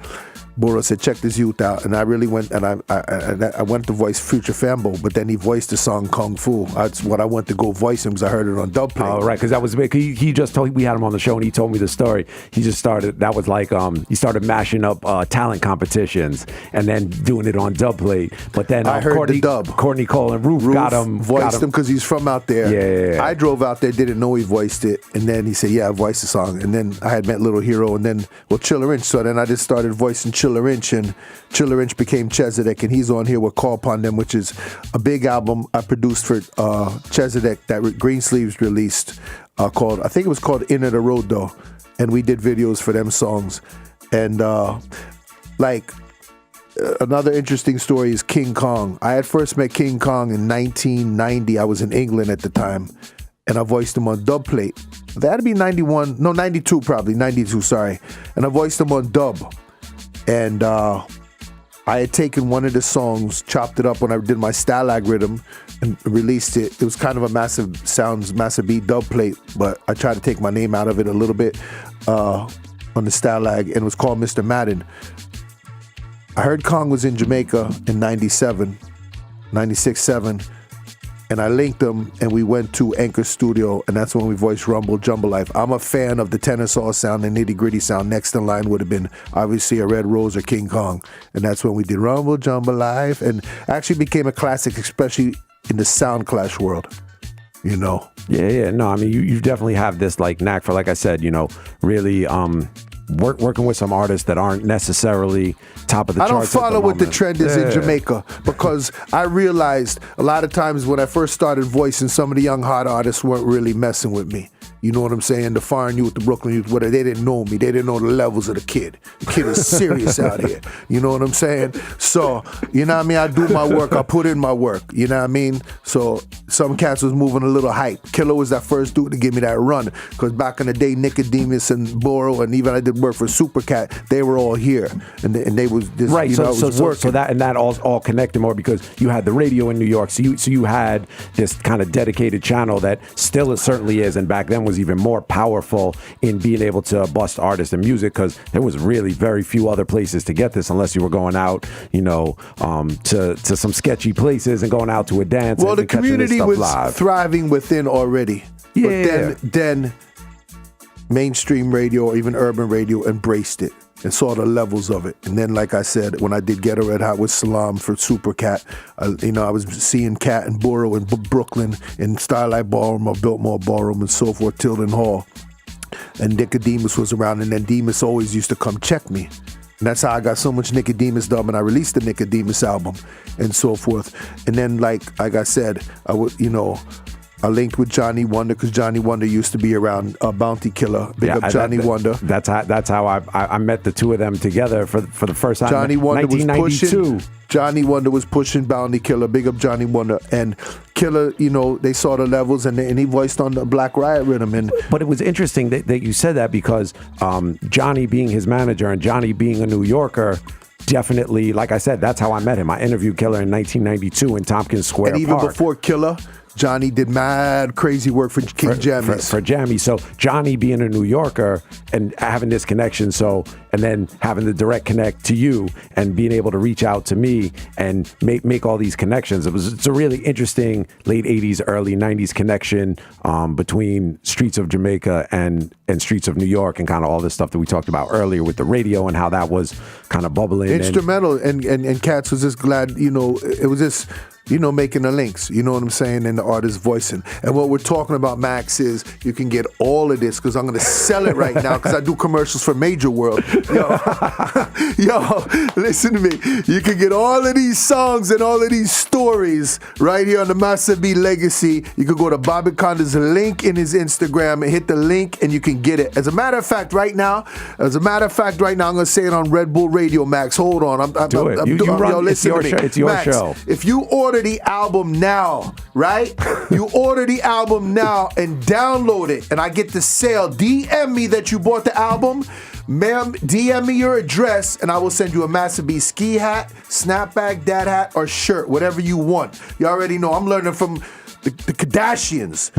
Burro said, check this youth out. And I really went, and I went to voice Future Fambo, but then he voiced the song Kung Fu. That's what I went to go voice him because I heard it on Dubplate. Oh, right, because that was big. He just told, we had him on the show and he told me the story. He just started, that was like, he started mashing up talent competitions and then doing it on Dubplate. But then I heard the dub. Courtney Cole and Roof got him. Voiced him because he's from out there. Yeah. I drove out there, didn't know he voiced it. And then he said, yeah, I voiced the song. And then I had met Little Hero and then, Chiller Inch. So then I just started voicing Chiller Inch, and Chiller Inch became Chesedek, and he's on here with Call Upon Them, which is a big album I produced for Chesedek that Greensleeves released called, I think it was called Inner the Road though, and we did videos for them songs. And another interesting story is King Kong. I had first met King Kong in 1990. I was in England at the time, and I voiced him on Dubplate. That had to be 92 probably, 92, sorry. And I voiced him on Dub. And I had taken one of the songs, chopped it up when I did my Stalag rhythm and released it. It was kind of a Massive B Dubplate, but I tried to take my name out of it a little bit on the Stalag, and it was called Mr. Madden. I heard Kong was in Jamaica in 96, 7, and I linked them, and we went to Anchor Studio, and that's when we voiced Rumble Jumble Life. I'm a fan of the tenor saw sound and nitty gritty sound. Next in line would have been obviously a Red Rose or King Kong, and that's when we did Rumble Jumble Life, and actually became a classic, especially in the Sound Clash world. You know? Yeah. No, I mean, you definitely have this like knack for, like I said, you know, really working with some artists that aren't necessarily top of the charts. I don't follow what the trend is in Jamaica, because I realized a lot of times when I first started voicing, some of the young hot artists weren't really messing with me. You know what I'm saying? The foreign youth, the Brooklyn youth, they didn't know me. They didn't know the levels of the kid. The kid is serious out here. You know what I'm saying? So, you know what I mean? I do my work. I put in my work. You know what I mean? So some cats was moving a little hype. Killer was that first dude to give me that run. Because back in the day, Nicodemus and Boro, and even I did work for Supercat, they were all here. And they was just, right. You know, it was working. So that all connected more because you had the radio in New York. So you had this kind of dedicated channel that still certainly is, and back then was even more powerful in being able to bust artists and music, because there was really very few other places to get this unless you were going out, you know, to some sketchy places and going out to a dance. Well, the community was thriving within already. Yeah. But then mainstream radio or even urban radio embraced it and saw the levels of it. And then, like I said, when I did Get a Red Hot with Salam for Supercat, I was seeing Cat and Borough in Brooklyn, in Starlight Ballroom or Biltmore Ballroom and so forth, Tilden Hall. And Nicodemus was around, and then Demus always used to come check me. And that's how I got so much Nicodemus dub, and I released the Nicodemus album and so forth. And then, like I said, I linked with Johnny Wonder because Johnny Wonder used to be around Bounty Killer. Big up Johnny Wonder. That's how I met the two of them together for the first time. Johnny Wonder 1992. was pushing. Johnny Wonder was pushing Bounty Killer. Big up Johnny Wonder. And Killer, they saw the levels, and he voiced on the Black Riot rhythm. But it was interesting that you said that, because Johnny being his manager and Johnny being a New Yorker, definitely, like I said, that's how I met him. I interviewed Killer in 1992 in Tompkins Square And even Park. before Killer, Johnny did mad crazy work for King Jammies. For Jammy. So Johnny being a New Yorker and having this connection, and then having the direct connect to you and being able to reach out to me and make all these connections. It's a really interesting late 80s, early 90s connection between streets of Jamaica and streets of New York, and kind of all this stuff that we talked about earlier with the radio and how that was kind of bubbling. Instrumental, and Cats was just glad, it was just making the links, you know what I'm saying, and the artist voicing. And what we're talking about, Max, is you can get all of this because I'm going to sell it right now because I do commercials for Major World. Yo, listen to me. You can get all of these songs and all of these stories right here on the Massive B Legacy. You can go to Bobby Konders' link in his Instagram and hit the link and you can get it. As a matter of fact, right now, I'm going to say it on Red Bull Radio, Max. Hold on. Do it. It's your show. It's your Max, show. If you order the album now, right? You order the album now and download it, and I get the sale. DM me that you bought the album. Ma'am, DM me your address, and I will send you a Massive B ski hat, snapback, dad hat, or shirt, whatever you want. You already know. I'm learning from the Kardashians.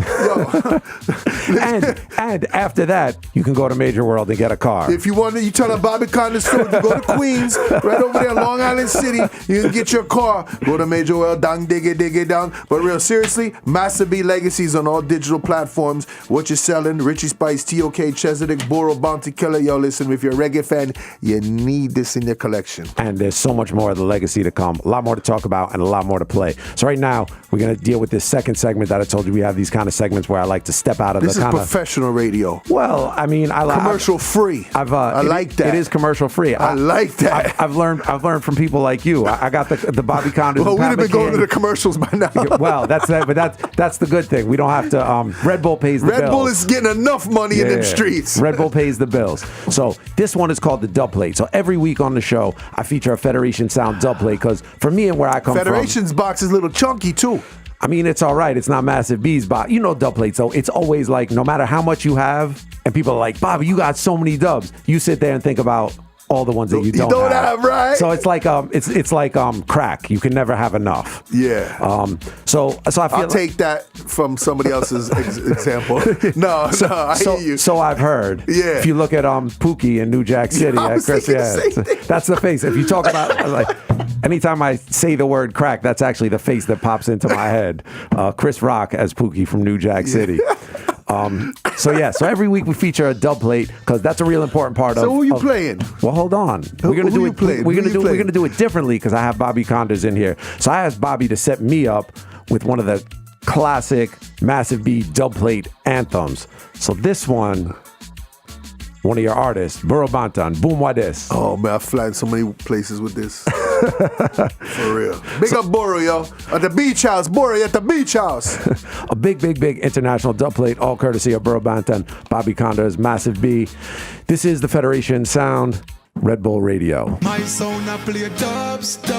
and after that, you can go to Major World and get a car. If you want to, you tell them Bobby Konders store, you go to Queens, right over there, Long Island City, you can get your car, go to Major World, down, dig it down. But real seriously, Massive B Legacies on all digital platforms. What you're selling, Richie Spice, TOK, Chesedek, Boro, Bounty Killer. Yo, listen, if you're a reggae fan, you need this in your collection. And there's so much more of the legacy to come. A lot more to talk about and a lot more to play. So right now, we're going to deal with this second segment that I told you we have these kind of segments where I like to step out of this the kind of... This is professional radio. Well, I mean, I like... Commercial free. I like that. It is commercial free. I like that. I've learned from people like you. I got the Bobby Konders. Well, we'd have been going to the commercials by now. Well, that's the good thing. We don't have to... Red Bull pays the bills. Red Bull is getting enough money in them streets. Red Bull pays the bills. So this one is called the dub plate. So every week on the show, I feature a Federation Sound dub plate because for me and where I come from... Federation's box is a little chunky too. I mean, it's all right. It's not Massive B's box. You know dub plates, so it's always like no matter how much you have, and people are like, Bobby, you got so many dubs. You sit there and think about all the ones that you don't have, right? So it's like it's like crack. You can never have enough. Yeah. So I feel I'll take that from somebody else's example. No, I hear you. So I've heard. Yeah. If you look at Pookie in New Jack City, that's the face. If you talk about like anytime I say the word crack, that's actually the face that pops into my head. Chris Rock as Pookie from New Jack City. So every week we feature a dub plate because that's a real important part of. So who you playing? Well, hold on. We're gonna do it. We're gonna do it differently because I have Bobby Konders in here. So I asked Bobby to set me up with one of the classic Massive B dub plate anthems. So this one of your artists, Burro Banton, Boom Wades. Oh man, I've flying so many places with this. For real. Big up Burro, yo. At the beach house. Burro at the beach house. A big international dub plate, all courtesy of Burro Banton, Bobby Konders, Massive B. This is the Federation Sound, Red Bull Radio. My sound I play dubs. Kill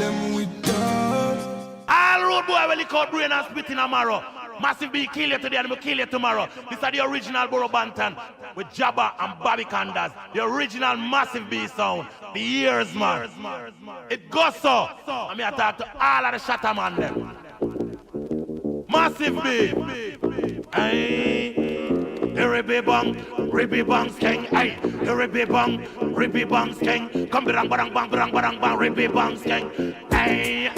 them with dubs. All road boy will lick out brain and spit in a marrow. Massive B kill you today and we'll kill you tomorrow. This is the original Burro Banton with Jabba and Bobby Konders. The original Massive B sound. The years, man. It goes so. I'm here to talk to all of the shatter man them. Massive B. Hey. The ribby bang skeng, ay. The ribby bang skeng. Come bang ribby bang skeng. Ay.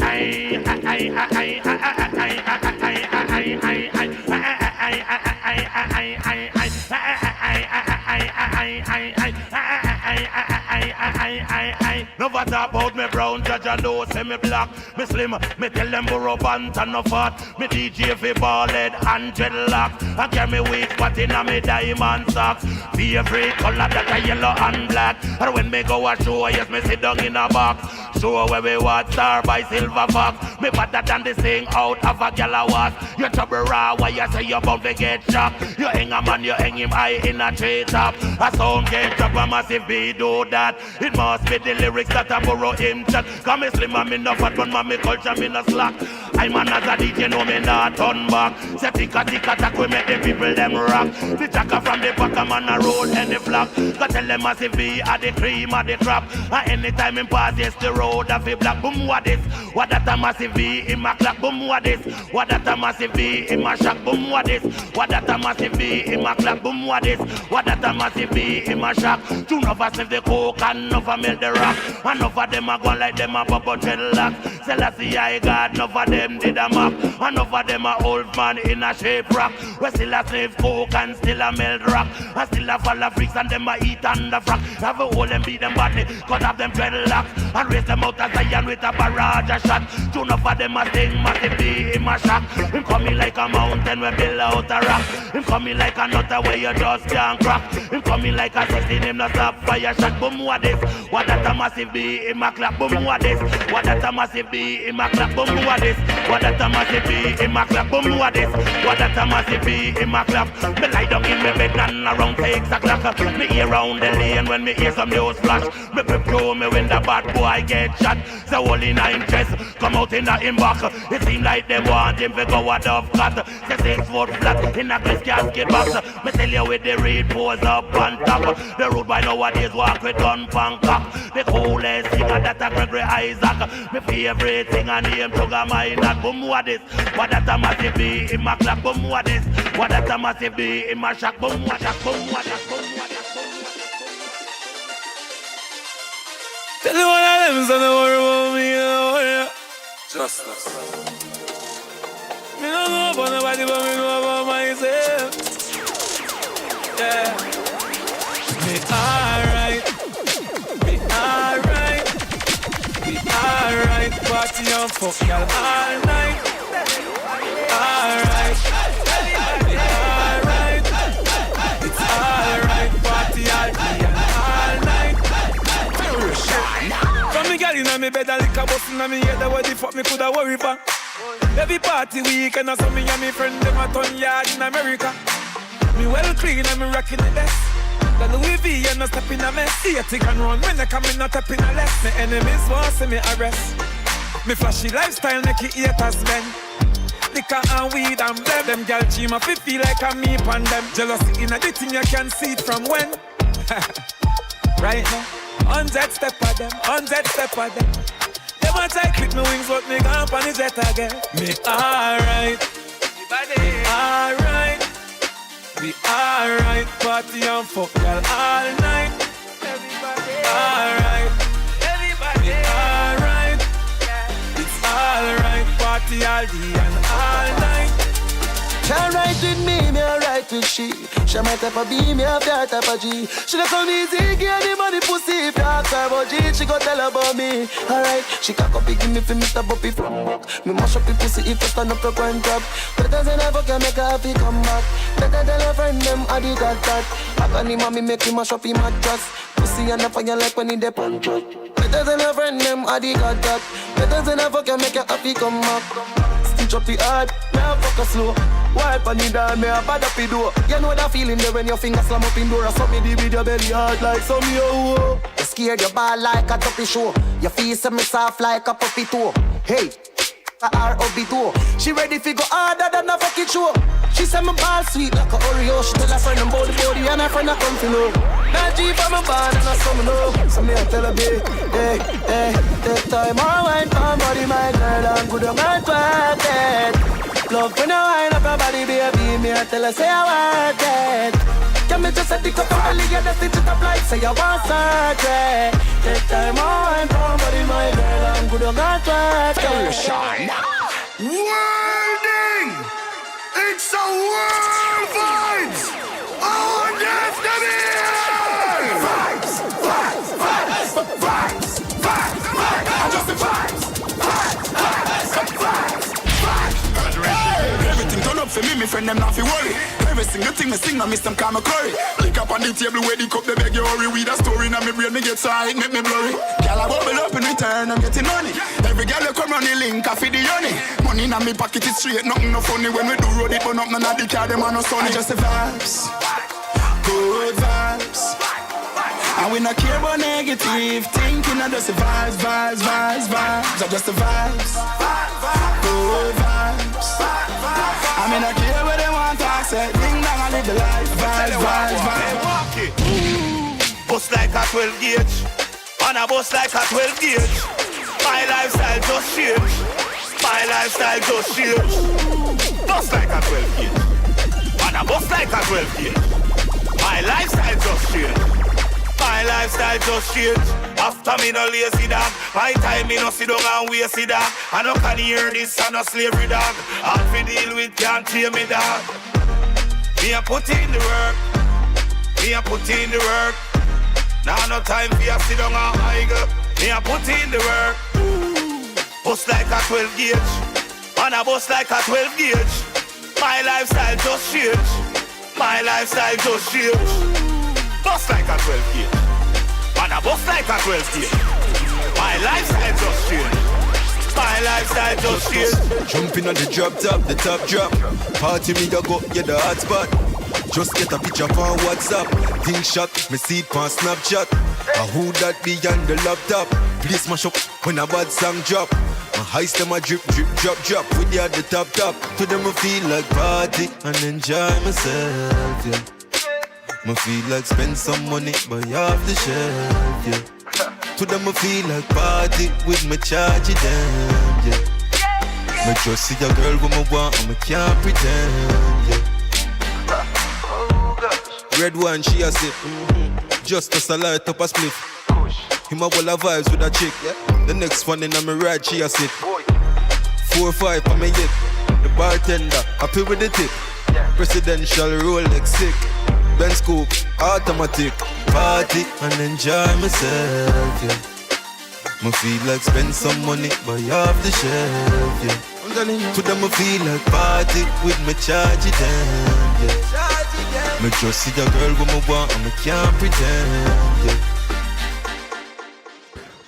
Never talk about me brown, judge and know say me black. Me slim, me tell them Burro Banton no fat. Me DJ fi ball head and dreadlock. And carry me weak but in a me diamond socks. Favorite color that a yellow and black. And when me go a show, yes me sit down in a box. Show where we watch star by Silver Fox. Me better than the thing out of a gal was. You trouble raw, why you say you bound to get chopped. You hang a man, you hang him high in a tree top. A sound get drop, a Massive B do that. It must be the lyrics that I borrow him chat. Come me slim, I'm in no fat, but me culture, me no slack. I'm an as a DJ, know me not turn back. Say ticka tack, we make the people them rock. The jacker from the back, I'm on a road and the flock. Go tell them Massive B are the cream of the crop. And anytime in pass, yes, the road of the black. Boom, what this? What that a Massive B in my clock? Boom, what this? What that a Massive B in my shack? Boom, what this? What that a Massive B in my clock? Boom, what this? What that a Massive B in my shack? Two of us sniff the coke and enough melt the rock. Enough of them are going like them a bubble dreadlock. Selassie I got enough of them. them did a map. Enough of them a old man in a shape rock. We still a sniff coke and still a melt rock. And still a follow freaks and them a eat on the frack. Have a hole and beat them badly, cut off them dreadlocks. And raise them out of Zion with a barrage of shot. Two enough of them a sting, massive be in my shock. Him coming like a mountain we build out a rock. Him coming like a nutter where you just can't crack. Him coming like a 16, him not stop fire shot. Boom, what this? What that a massive be in my clap? Boom, what this? What that a massive be in my clap? Boom, what this? What that a massive be in my clap? Boom, what this? What that a massive be in my clap? Me lie down in my bed and around takes a clock. Me hear round the lane when me hear some news flash. Me prepare me when the bad boy get shot. So all in a him chest, come out in a him back. It seem like them want him to go a dove cut. Say 6 foot flat in a Chris casket box. Me tell you with the reed pose up on top. The road by nowadays walk with gun pan cock. The coolest singer that a Gregory Isaac. Me favorite singer name Sugar Minot. Boom what this? What that a massive be in my clap? Boom what this? What that a massive be in my shack? Boom what that? Boom what that? Boom what that? Tell you one of them, so don't worry about me, don't worry. Just us. Me don't know about nobody, but me know about myself. Yeah. Me alright. Me alright. Me alright. Party and fuck y'all all night. Alright. Me alright. It's alright. Party all day and all night. From me girl inna me bed and lick a bus inna me head. What the fuck me coulda worry for? Every party weekend and so me and me friend them a ton yard in America. Me well clean and me rocking the best. The Louis V and no step in a mess. See a tick and run when they come in not step in a less. Me enemies want see me arrest. Me flashy lifestyle make it haters bend. Liquor and weed and blem. Them gal dream of it feel like I'm me pan them. Jealousy in a the thing you can see it from when. Right now 100 step of them, 100 step of them. Them a try clip me wings but me gone on the jet again. Me alright. Everybody alright. We alright. Party and fuck y'all all night. Everybody alright. Everybody alright. It's alright. Party all day and all night. She right with me, me alright with she. She my type of B, me have that type of G. She don't come easy, give the money pussy. If you ask her about G, she go tell about me. Alright, she can't copy, give me for Mr. Buppy from back. Me mash up the pussy if you stand up to grind top. Better than ever can make her happy come back. Better tell her friend them, I did that. I can him and me make him mash up him mattress. Pussy and the fire like when he dey punch. Better than her friend them, I did that. Better than ever can make her happy come back. Stitch up the heart, me a fuck her slow. Wipe on the down, me a bad up the door. You know that feeling there when your finger slam up in door. I saw me deep with your belly hard like some yo. You scared your ball like a tuppy show. Your face me soft like a puppy toe. Hey, R.O.B. She ready to go harder than a fucking show. She said my ball sweet like a Oreo. She tell her friend I'm body body and her friend I come to know. Now G for my band and I some know. So me I tell her babe, hey, take time or wine for body my girl and good on my twat. Love when I wind up your body, baby. Me I tell her say I want it. Can me just set the cup and belly and just stitch it up like say I want surgery. Take time on, come body my girl, I'm good on that track. Worlding! It's a world vibes! On destiny! Vibes! I'm just the vibes! Everything turn up for me friend them not fi worry. Every single thing me sing, I miss them call me curry. Lick up on the table where the cup they beg you hurry. With a story now me brain me get side, make me blurry. Girl I bubble up in return, I'm getting money. Every girl you come round the link, I feed the honey. Money in my pocket is straight, nothing no funny. When we do road it, burn up none of the car, them are no sunny. Just the vibes, good vibes. And we not care about negative thinking, I just the vibes. I just the vibes, good vibes. I mean I care what they want to say. Ding dong, I live the life. Vibes. Bust like a 12 gauge, and a bust like a 12 gauge. My lifestyle just change. My lifestyle just change. Bust like a 12 gauge, and a bust like a 12 gauge. My lifestyle just change. My lifestyle just change. After me no lazy dog. My time me no sit down and waste it dog. I no can hear this, I no slavery dog. Hard to deal with, can't tame me dog. Me a put in the work. Me a put in the work. Now no time for you sit down and hide. Me a put in the work. Bust like a 12 gauge. Man a bust like a 12 gauge. My lifestyle just change. My lifestyle just change. Bust like a 12 gauge. Man a bust like a 12 gauge. My lifestyle just change. My lifestyle just change. Jumping on the top drop. Party me go get the hot spot. Just get a picture on WhatsApp. Think shot, me see it on Snapchat. Who that be on the laptop? Please smash up when a bad song drop. My heist them a drip, drop. With you at the top. To them I feel like party and enjoy myself, yeah. Me feel like spend some money, buy off the shelf, yeah. To them I feel like party with me charge it down, yeah. Me just see a girl who me want and me can't pretend, yeah. Red one, she a sip. Just as I light up a split. Him a wall of vibes with a chick. The next one in a me ride, she a sit. 4 or 5 on me hip. The bartender, happy with the tip. Presidential Rolex sick. Benz coupe, automatic. Party and enjoy myself, yeah. Me feel like spend some money, buy off the shelf, yeah. To them I feel like party with me charge it down, yeah. Me just see a girl who me want and me can't pretend, yeah.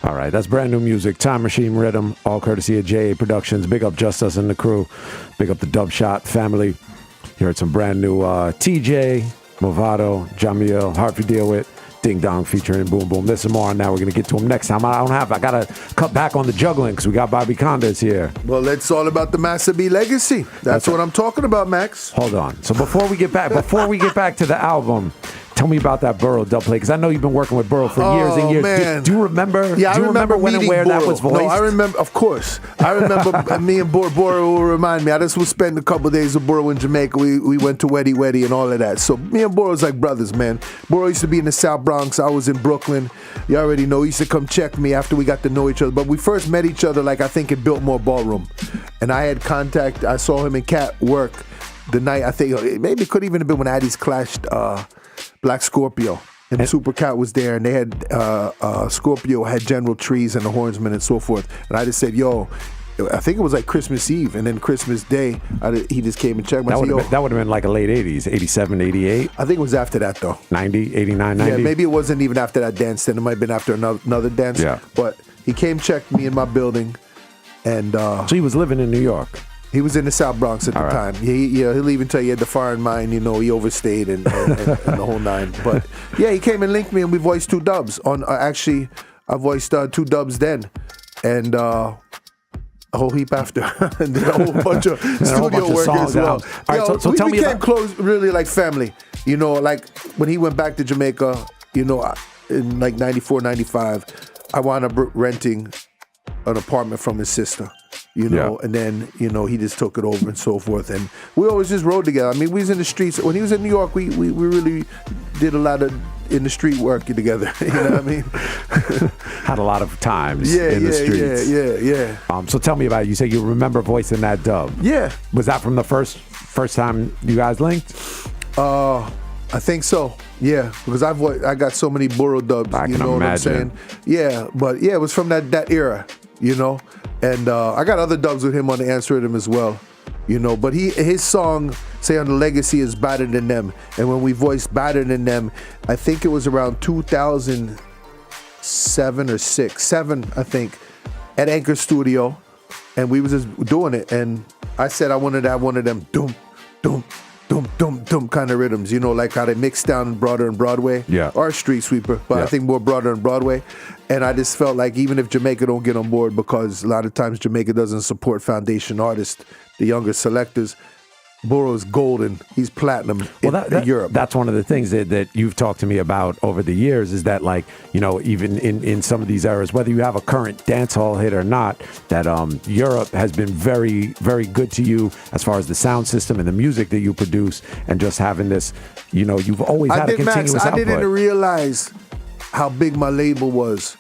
All right, that's brand new music. Time Machine Rhythm, all courtesy of JA Productions. Big up Just Us and the crew. Big up the Dub Shot family. You heard some brand new TJ, Movado, Jamil, Hard to Deal With, Ding Dong featuring Boom Boom. This and more. Now we're going to get to him next time. I got to cut back on the juggling because we got Bobby Konders here. Well, it's all about the Master B legacy. That's what I'm talking about, Max. Hold on. So before we get back to the album, tell me about that Burrow dub play, because I know you've been working with Burrow for years and years. Man. Do you remember? Yeah, I remember when and where Burrow. that was voiced? No, I remember. Of course, I remember. Me and Burrow will remind me. I just would spend a couple of days with Burrow in Jamaica. We went to Weddy and all of that. So me and Burrow's like brothers, man. Burrow used to be in the South Bronx. I was in Brooklyn. You already know. He used to come check me after we got to know each other. But we first met each other, like I think in Biltmore Ballroom, and I had contact. I saw him and Cat work the night. I think maybe it could even have been when Addies clashed Black Scorpio. And Super Cat was there, and they had Scorpio had General Trees and the Hornsmen and so forth. And I just said, "Yo," I think it was like Christmas Eve, and then Christmas Day, he just came and checked me. That would have been like a late 80s, 87, 88. I think it was after that though. 90, 89, 90. Yeah, maybe it wasn't even after that dance. Then it might have been after another dance. Yeah. But he came checked me in my building, and so he was living in New York. He was in the South Bronx at the time. He'll even tell you he had the foreign mind, he overstayed and the whole nine. But yeah, he came and linked me, and we voiced 2 dubs. Actually, I voiced 2 dubs then, and a whole heap after, and did a whole bunch of studio work as well. All right, so tell me we became close, really like family. Like when he went back to Jamaica, in like 94, 95, I wound up renting an apartment from his sister. And then, he just took it over and so forth. And we always just rode together. I mean, we was in the streets. When he was in New York, we really did a lot of in the street work together. You know what I mean? Had a lot of times in the streets. Yeah. So tell me about it. You say you remember voicing that dub. Yeah. Was that from the first time you guys linked? I think so. Yeah, because I got so many Burrow dubs. I can know imagine. What I'm saying? Yeah, but yeah, it was from that era. And I got other dubs with him on the Answer Rhythm as well, But his song, say on the Legacy, is Better Than Them. And when we voiced Better Than Them, I think it was around 2007 or 7, I think, at Anchor Studio, and we was just doing it. And I said I wanted to have one of them doom, doom, doom, doom, doom kind of rhythms, like how they mix down Broader and Broadway, or Street Sweeper, but I think more Broader and Broadway. And I just felt like even if Jamaica don't get on board, because a lot of times Jamaica doesn't support foundation artists, the younger selectors, Burrow's golden. He's platinum in Europe. That's one of the things that you've talked to me about over the years, is that, like, even in some of these eras, whether you have a current dancehall hit or not, that Europe has been very, very good to you as far as the sound system and the music that you produce, and just having this, you've always had a continuous output. I didn't realize how big my label was,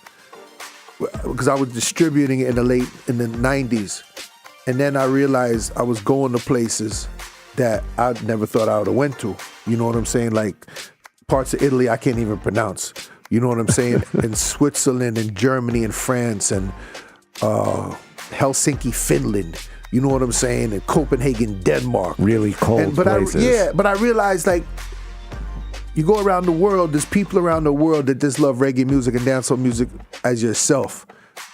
because I was distributing it in the 90s. And then I realized I was going to places that I never thought I would have went to. You know what I'm saying? Like parts of Italy I can't even pronounce. You know what I'm saying? In Switzerland and Germany and France and Helsinki, Finland. You know what I'm saying? And Copenhagen, Denmark. Really cold places. But I realized, like, you go around the world, there's people around the world that just love reggae music and dancehall music as yourself.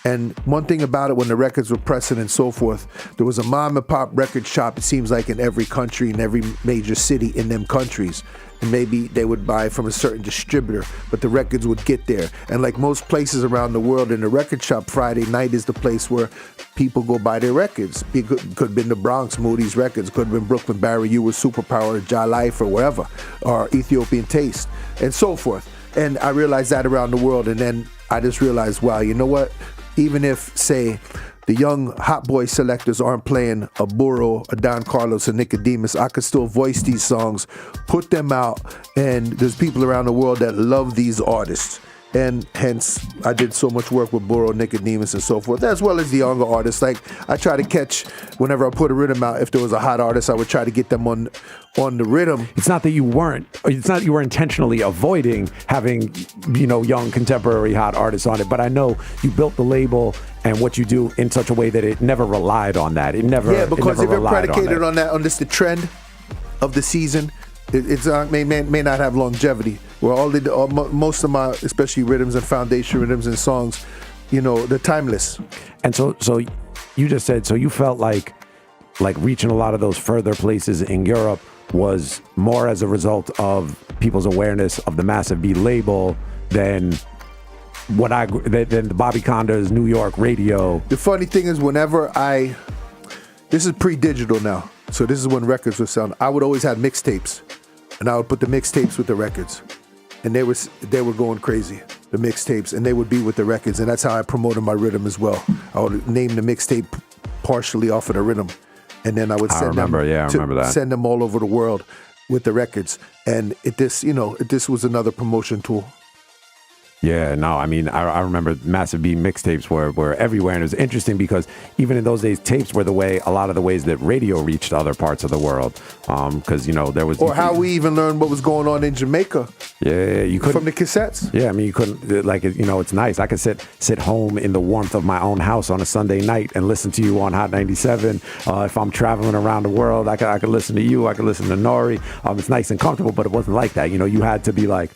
And one thing about it, when the records were pressing and so forth, there was a mom and pop record shop, it seems like, in every country, in every major city in them countries. And maybe they would buy from a certain distributor, but the records would get there. And like most places around the world, in the record shop, Friday night is the place where people go buy their records. It could have been the Bronx, Moody's Records, could have been Brooklyn, Barry, You with Superpower, or Jai Life, or wherever, or Ethiopian Taste, and so forth. And I realized that around the world, and then I just realized, wow, you know what? Even if, say, the young hot boy selectors aren't playing a Burro, a Don Carlos, a Nicodemus, I could still voice these songs, put them out, and there's people around the world that love these artists. And hence, I did so much work with Burro, Nicodemus, and so forth, as well as the younger artists. Like, I try to catch, whenever I put a rhythm out, if there was a hot artist, I would try to get them on the rhythm. It's not that you were intentionally avoiding having, young contemporary hot artists on it, but I know you built the label and what you do in such a way that it never relied on that. It never. Yeah, because if you're predicated on on this, the trend of the season, it may not have longevity. Where most of my, especially rhythms and foundation rhythms and songs, they're timeless. And so you just said, so you felt like reaching a lot of those further places in Europe was more as a result of people's awareness of the Massive B label than than the Bobby Konders New York radio. The funny thing is, this is pre-digital now, so this is when records were selling. I would always have mixtapes, and I would put the mixtapes with the records, and they were going crazy, the mixtapes, and they would be with the records, and that's how I promoted my rhythm as well. I would name the mixtape partially off of the rhythm, and then I would send send them all over the world with the records, and this was another promotion tool. Yeah, no, I mean, I remember Massive B mixtapes were everywhere, and it was interesting because even in those days, tapes were a lot of the ways that radio reached other parts of the world, because, there was... Or how we even learned what was going on in Jamaica. Yeah, you couldn't... From the cassettes. Yeah, I mean, you couldn't, it's nice. I could sit home in the warmth of my own house on a Sunday night and listen to you on Hot 97. If I'm traveling around the world, I could listen to you, I could listen to Nori. It's nice and comfortable, but it wasn't like that. You had to be like...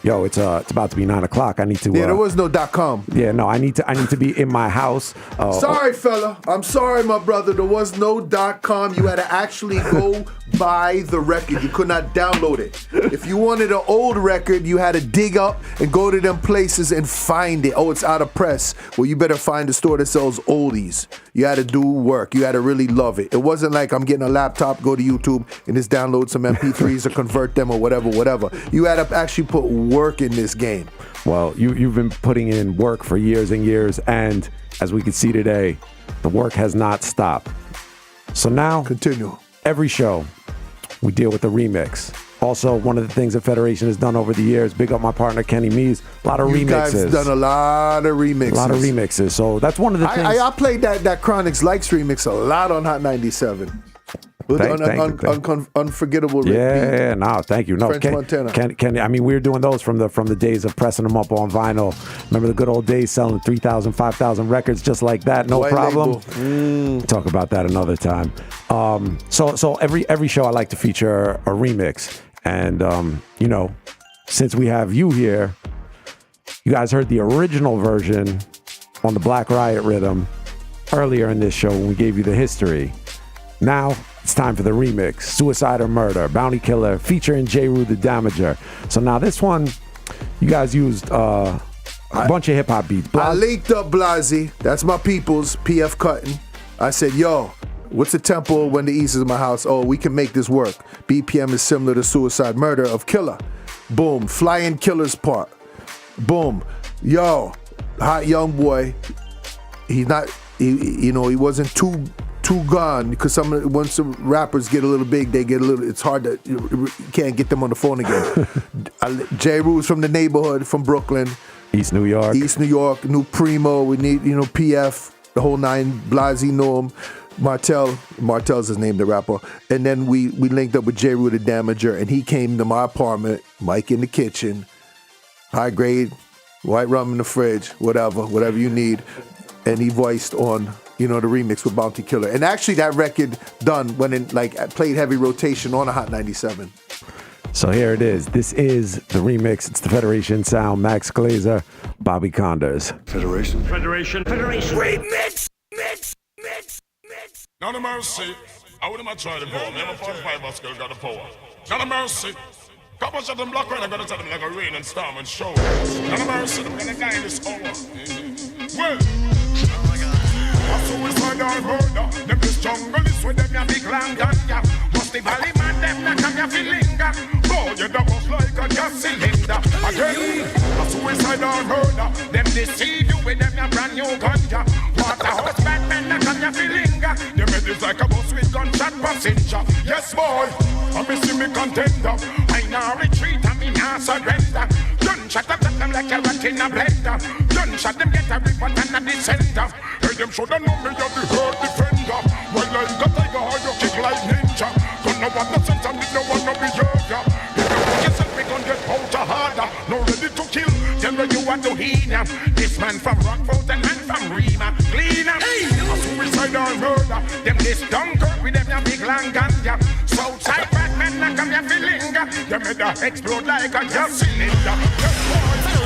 Yo, it's about to be 9 o'clock. I need to. Yeah, there was no .com. Yeah, no, I need to be in my house. Sorry, fella. I'm sorry, my brother. There was no .com. You had to actually go buy the record. You could not download it. If you wanted an old record, you had to dig up and go to them places and find it. Oh, it's out of press. Well, you better find a store that sells oldies. You had to do work. You had to really love it. It wasn't like I'm getting a laptop, go to YouTube, and just download some MP3s or convert them or whatever. You had to actually put work in this game. Well, you've been putting in work for years and years, and as we can see today, the work has not stopped. So now, continue. Every show, we deal with the remix. Also, one of the things that Federation has done over the years, big up my partner Kenny Mees, a lot of remixes. You guys done a lot of remixes. So that's one of the things. I played that Chronics Likes remix a lot on Hot 97. Unforgettable. Yeah, no, thank you. No, French Montana. Kenny, I mean, we were doing those from the days of pressing them up on vinyl. Remember the good old days selling 3,000, 5,000 records just like that, no White problem. Talk about that another time. So every show I like to feature a remix, and since we have you here, you guys heard the original version on the Black Riot rhythm earlier in this show when we gave you the history. Now it's time for the remix, Suicide or Murder, Bounty Killer, featuring J. Rue the Damager. So now this one, you guys used a bunch of hip-hop beats. I linked up Blasey, that's my people's, PF Cutting. I said, yo, what's the tempo when the East is in my house? Oh, we can make this work. BPM is similar to Suicide Murder of Killer. Boom, Flying Killer's part. Boom, yo, hot young boy. He wasn't too too gone because once the rappers get a little big, they get a little. It's hard to you can't get them on the phone again. J. Rule's from the neighborhood, from Brooklyn, East New York, New Primo. We need PF, the whole nine. Blasey know him. Martell's his name, the rapper. And then we linked up with J. Rule, the Damager, and he came to my apartment, Mike in the kitchen, high grade, white rum in the fridge, whatever you need. And he voiced on, the remix with Bounty Killer. And actually that record done when it played heavy rotation on a Hot 97. So here it is. This is the remix. It's the Federation sound. Max Glazer, Bobby Konders. Federation. Remix. None of mercy. I wouldn't have tried it for me. I'm a 45 skill, got the power. None of mercy. Couple shot them black rain, I'm gonna tell them like a rain and storm and show. None of mercy, I'm gonna die in this hour. Well, I'm suicide or murder. Them this jungle is with them, ya big land gun, ya. Must the valley man, them not come ya feelinga. Oh, you the boss like a gas cylinder. Again, a suicide or murder. Them deceive you with them, ya brand new gun, ya. Waterhouse bad men, not come ya feelinga. Them head is like a bus with gunshot passenger. Yes, boy, I'm missing me contender. I now retreat, I mean I surrender. Gunshot up them like a rat in a blender. Gunshot them get a report and a descender. Hey, them shoulda know me, you're the hurt defender. Well, like a tiger, how you kick like ninja. Don't know what the sense and did no one no behavior. If you put yourself, we gon' get out harder. No ready to kill, tell me you want to heal. This man from Rockford and man from Rima. Cleaner, a suicide or murder. Them this Dunkirk with them ya big long ganja. Southside bad men like come ya feelinga. Them head a explode like a gas cylinder.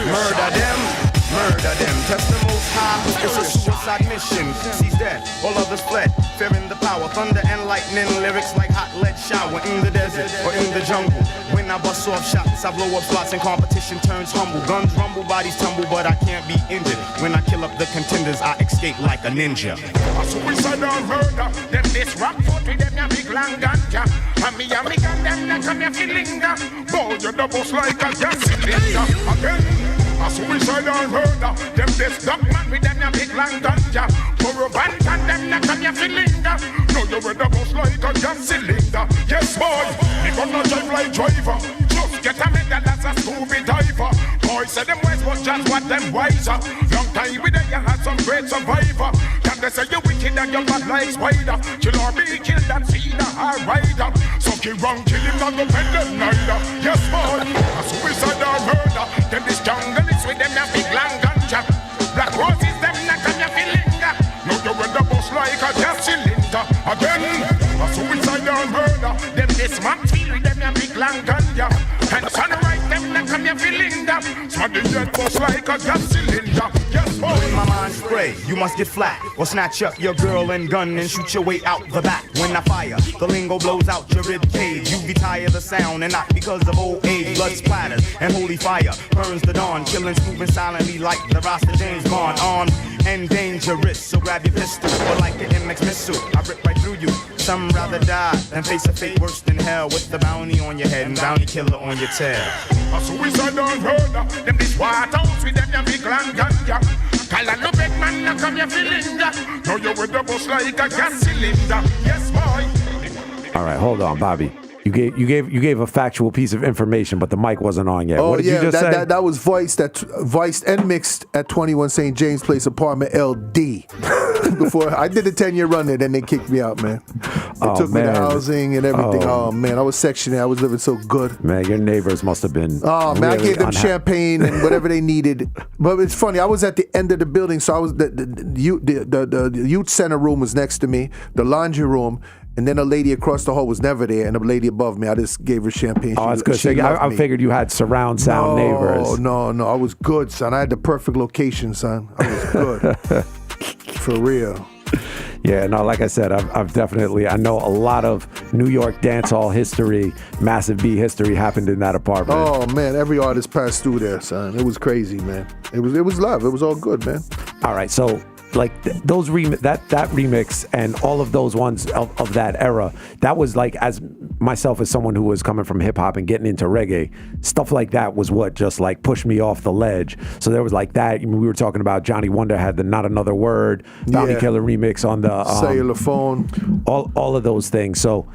Murder them, test the most high. It's a suicide mission. He's dead, all others fled, fearing the power. Thunder and lightning, lyrics like hot lead shower in the desert or in the jungle. When I bust off shots, I blow up slots and competition turns humble. Guns rumble, bodies tumble, but I can't be injured. When I kill up the contenders, I escape like a ninja. A suicide or murder. Them this rap foot with them ya big long ganja. And me gun them that come ya feelinga. Boy, you the boss like a gas cylinder. Again. A suicide or murder. Them this dog man with them ya big long ganja. For a band and them na come ya feelinga. No, you with the boss like a gas cylinder. Yes, boy, me gonna drive like driver. Just get a medal as a Scooby diver. Boy said them wise was just what them wiser. Long time with them you had some great survivor. Can they say you wicked and you bad like spider? Kill or be killed and see the hard rider. So kill wrong, kill him, not go bend them neither. Yes, boy, a suicide or murder. Them this jungle is with them na big long ganja. Black roses them na come ya feelinga. No, you with the boss like a gas cylinder. Again, a suicide or murder. Them this man feel with them na big long ganja. And sunrise them na come ya feelinga. Smaddy dead boss like a gas cylinder. Yes, boy. When my mind spray, you must get flat. Or snatch up your girl and gun and shoot your way out the back. When I fire, the lingo blows out your rib cage. You retire the sound and not because of old age. Blood splatters and holy fire burns the dawn. Killings moving silently like the Rasta James Bond. Armed and dangerous, so grab your pistol. Or like the MX missile, I rip right through you. Some rather die than face a fate worse than hell. With the bounty on your head and bounty killer on your tail. A suicide or murder. Them this water house with them ya big long ganja. Call a no big man na come ya feelinga. Now you with the boss like a gas cylinder. Yes, boy. All right, hold on, Bobby. You gave a factual piece of information, but the mic wasn't on yet. Oh, what did you just say? That was voiced and mixed at 21 St. James Place apartment LD. Before I did a 10-year run there, then they kicked me out, man. They took me to housing and everything. Oh man, I was sectioned. I was living so good. Man, your neighbors must have been. Oh man, I gave them champagne and whatever they needed. But it's funny. I was at the end of the building, so I was the youth center room was next to me, the laundry room. And then a lady across the hall was never there, and a lady above me, I just gave her champagne. Oh, that's good. So I figured you had surround sound neighbors. No, I was good, son. I had the perfect location, son. I was good. For real. Yeah, no, like I said, I've definitely, I know a lot of New York dancehall history, Massive B history happened in that apartment. Oh, man, every artist passed through there, son. It was crazy, man. It was love. It was all good, man. All right, so those that remix and all of those ones of that era, that was like, as myself as someone who was coming from hip hop and getting into reggae, stuff like that was what just like pushed me off the ledge. So there was like that. I mean, we were talking about Johnny Wonder had the Not Another Word, Bounty Killer remix on the Cellular Phone, all of those things. So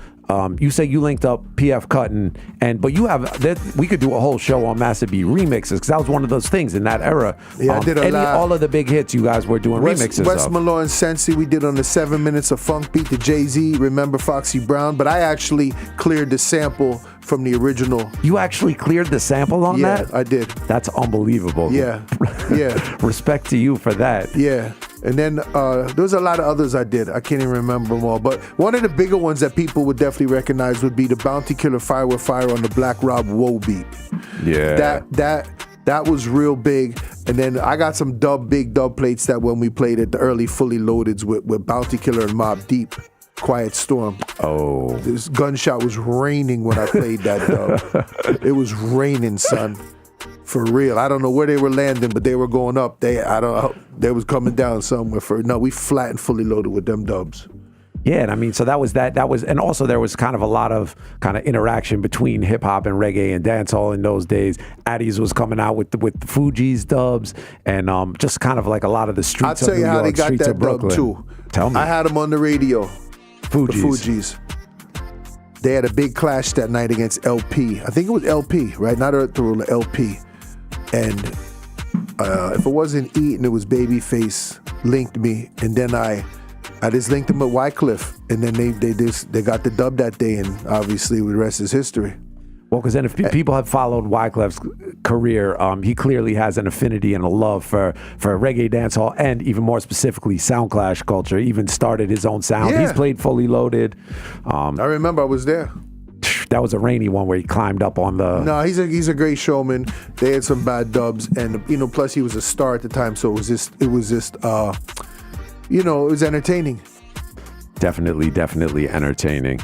you say you linked up PF Cuttin, but you have we could do a whole show on Massive B remixes, because that was one of those things in that era. Yeah, I did a lot. All of the big hits you guys were doing remixes West of. Malone and Sensi, we did on the 7 Minutes of Funk beat, the Jay-Z, Remember Foxy Brown, but I actually cleared the sample from the original. You actually cleared the sample on that? Yeah, I did. That's unbelievable. Yeah, yeah. Respect to you for that. Yeah. And then there was a lot of others I did. I can't even remember them all. But one of the bigger ones that people would definitely recognize would be the Bounty Killer Fire with Fire on the Black Rob Woe beat. Yeah. That was real big. And then I got some big dub plates that when we played at the early Fully Loadeds with Bounty Killer and Mobb Deep. Quiet Storm. Oh. This gunshot was raining when I played that dub. It was raining, son. For real. I don't know where they were landing, but they were going up. They was coming down somewhere. We flat and Fully Loaded with them dubs. Yeah, and I mean, so that was, and also there was kind of a lot of kind of interaction between hip hop and reggae and dancehall in those days. Addies was coming out with the Fugees dubs, and just kind of like a lot of the streets of New York, I'll tell you how they got streets that of Brooklyn. dub too. Tell me. I had them on the radio. Fugees. The Fugees. They had a big clash that night against LP. I think it was LP, right? Not Earth the Ruler, LP. And if it wasn't Eaton, it was Babyface linked me, and then I just linked them with Wycliffe, and then they got the dub that day, and obviously the rest is history. Well, because then if people have followed Wyclef's career, he clearly has an affinity and a love for reggae dancehall, and even more specifically Soundclash culture. Even started his own sound. Yeah. He's played Fully Loaded. I remember I was there. That was a rainy one where he climbed up on the... No, he's a great showman. They had some bad dubs, and plus he was a star at the time, so it was entertaining. Definitely entertaining.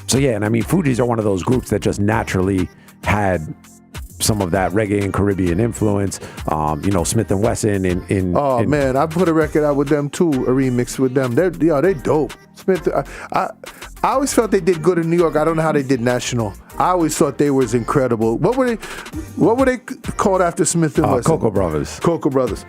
So yeah, and I mean, Fugees are one of those groups that just naturally had some of that reggae and Caribbean influence. Smith and Wesson in man, I put a record out with them too, a remix with them. They're dope. Smith, I always felt they did good in New York. I don't know how they did national. I always thought they was incredible. What were they called after Smith and Wesson? Cocoa Brothers. Cocoa Brothers.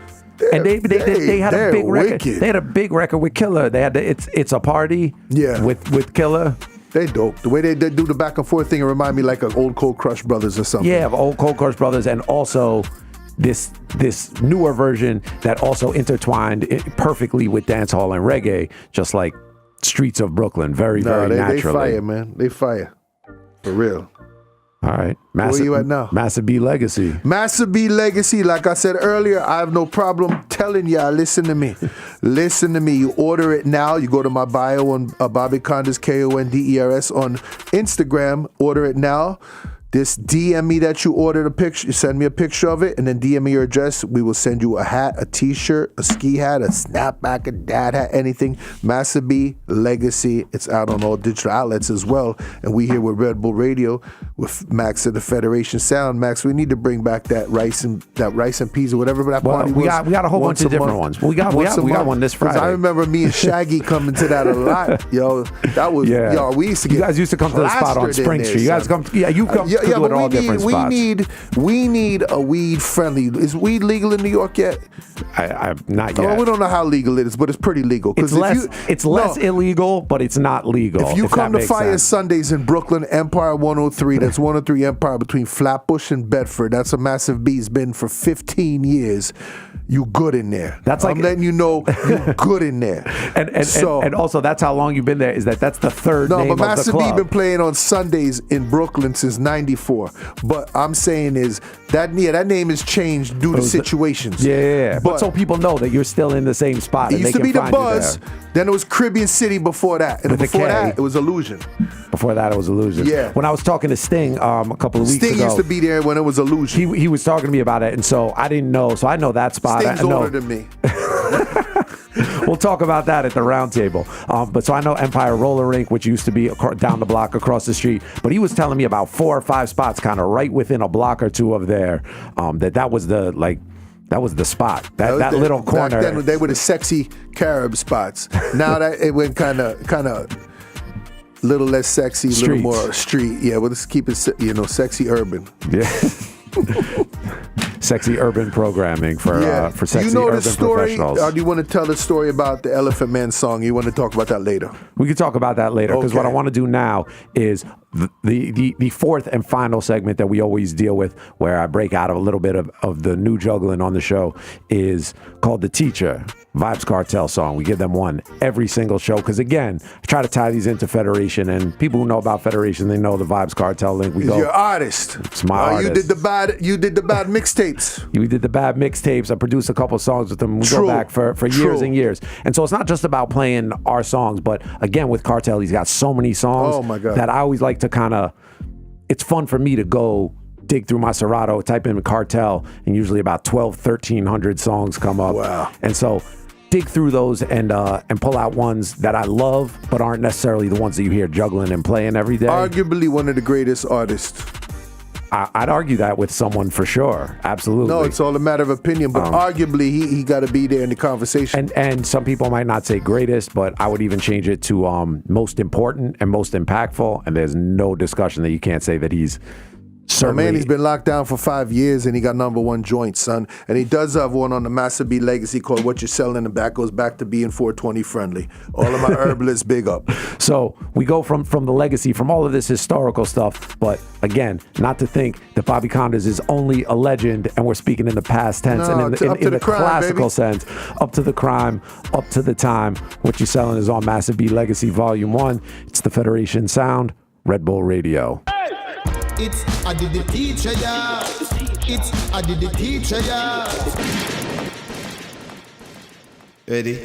And they had a big record. Wicked. They had a big record with Killer. They had It's a Party. Yeah. With Killer. They dope. The way they do the back and forth thing, it remind me like of old Cold Crush Brothers or something. Yeah, of old Cold Crush Brothers, and also this newer version that also intertwined perfectly with dancehall and reggae, just like Streets of Brooklyn. Very naturally. They fire, man. They fire. For real. All right. Where you at now? Massive B Legacy. Massive B Legacy. Like I said earlier, I have no problem telling y'all, listen to me. Listen to me. You order it now. You go to my bio on Bobby Konders, Konders on Instagram. Order it now. Just DM me that you ordered a picture. Send me a picture of it, and then DM me your address. We will send you a hat, a t-shirt, a ski hat, a snapback, a dad hat, anything. Massive B Legacy. It's out on all digital outlets as well. And we here with Red Bull Radio with Max of the Federation Sound. Max, we need to bring back that rice and peas or whatever that party we was. We got a whole bunch of different ones. We got one this Friday. I remember me and Shaggy coming to that a lot, yo. That was yo. We used to get. You guys used to come to the spot on Spring Street. You guys come. You come. Yeah, but we need a weed friendly. Is weed legal in New York yet? I not yet. Oh, we don't know how legal it is, but it's pretty legal. It's less illegal, but it's not legal. If you come to Fire Sundays in Brooklyn, Empire 103, that's 103 Empire between Flatbush and Bedford. That's a Massive B's been for 15 years. You good in there. I'm letting you know you good in there. And also that's how long you've been there. That's the third name of the club. No, but Massive B been playing on Sundays in Brooklyn since '94. But I'm saying is that name has changed due to situations. But so people know that you're still in the same spot. It used to be the Buzz. Then it was Caribbean City before that, and before that it was Illusion. Before that it was Illusion. Yeah. When I was talking to Sting a couple of weeks ago, Sting used to be there when it was Illusion. He was talking to me about it, and so I didn't know. So I know that spot. Sting's older than me. We'll talk about that at the round table. But so I know Empire Roller Rink, which used to be down the block across the street. But he was telling me about 4 or 5 spots kind of right within a block or two of there. That was the That was the spot. That little corner. Back then, they were the sexy Carib spots. Now that it went kind of little less sexy, a little more street. Yeah, well, let's keep it, sexy urban. Yeah. Sexy urban programming for sexy urban professionals. Or do you want to tell the story about the Elephant Man song? You want to talk about that later? We can talk about that later, because what I want to do now is the fourth and final segment that we always deal with, where I break out of a little bit of the new juggling on the show, is called The Teacher, Vibes Cartel song. We give them one every single show, because again, I try to tie these into Federation, and people who know about Federation, they know the Vibes Cartel link. We go, your artist. It's my artist. You did the bad mixtapes. We did the bad mixtapes. I produced a couple songs with them. We go back for years and years. And so it's not just about playing our songs, but again, with Cartel, he's got so many songs that I always like to it's fun for me to go dig through my Serato, type in Cartel, and usually about 1,300 songs come up. Wow. And so dig through those and pull out ones that I love, but aren't necessarily the ones that you hear juggling and playing every day. Arguably one of the greatest artists. I'd argue that with someone for sure. Absolutely. No, it's all a matter of opinion, but arguably he got to be there in the conversation. And some people might not say greatest, but I would even change it to most important and most impactful. And there's no discussion that you can't say that he's certainly. Man, he's been locked down for 5 years and he got #1 joint, son. And he does have one on the Master B Legacy called What You're Selling, and that goes back to being 420 friendly. All of my herbalists, big up. So we go from the legacy, from all of this historical stuff, but again, not to think that Bobby Konders is only a legend and we're speaking in the past tense and in the classical sense. Up to the crime, up to the time. What You're Selling is on Massive B Legacy Volume 1. It's the Federation Sound, Red Bull Radio. It's I did the teacher, yeah. It's I did the teacher, yeah. Ready?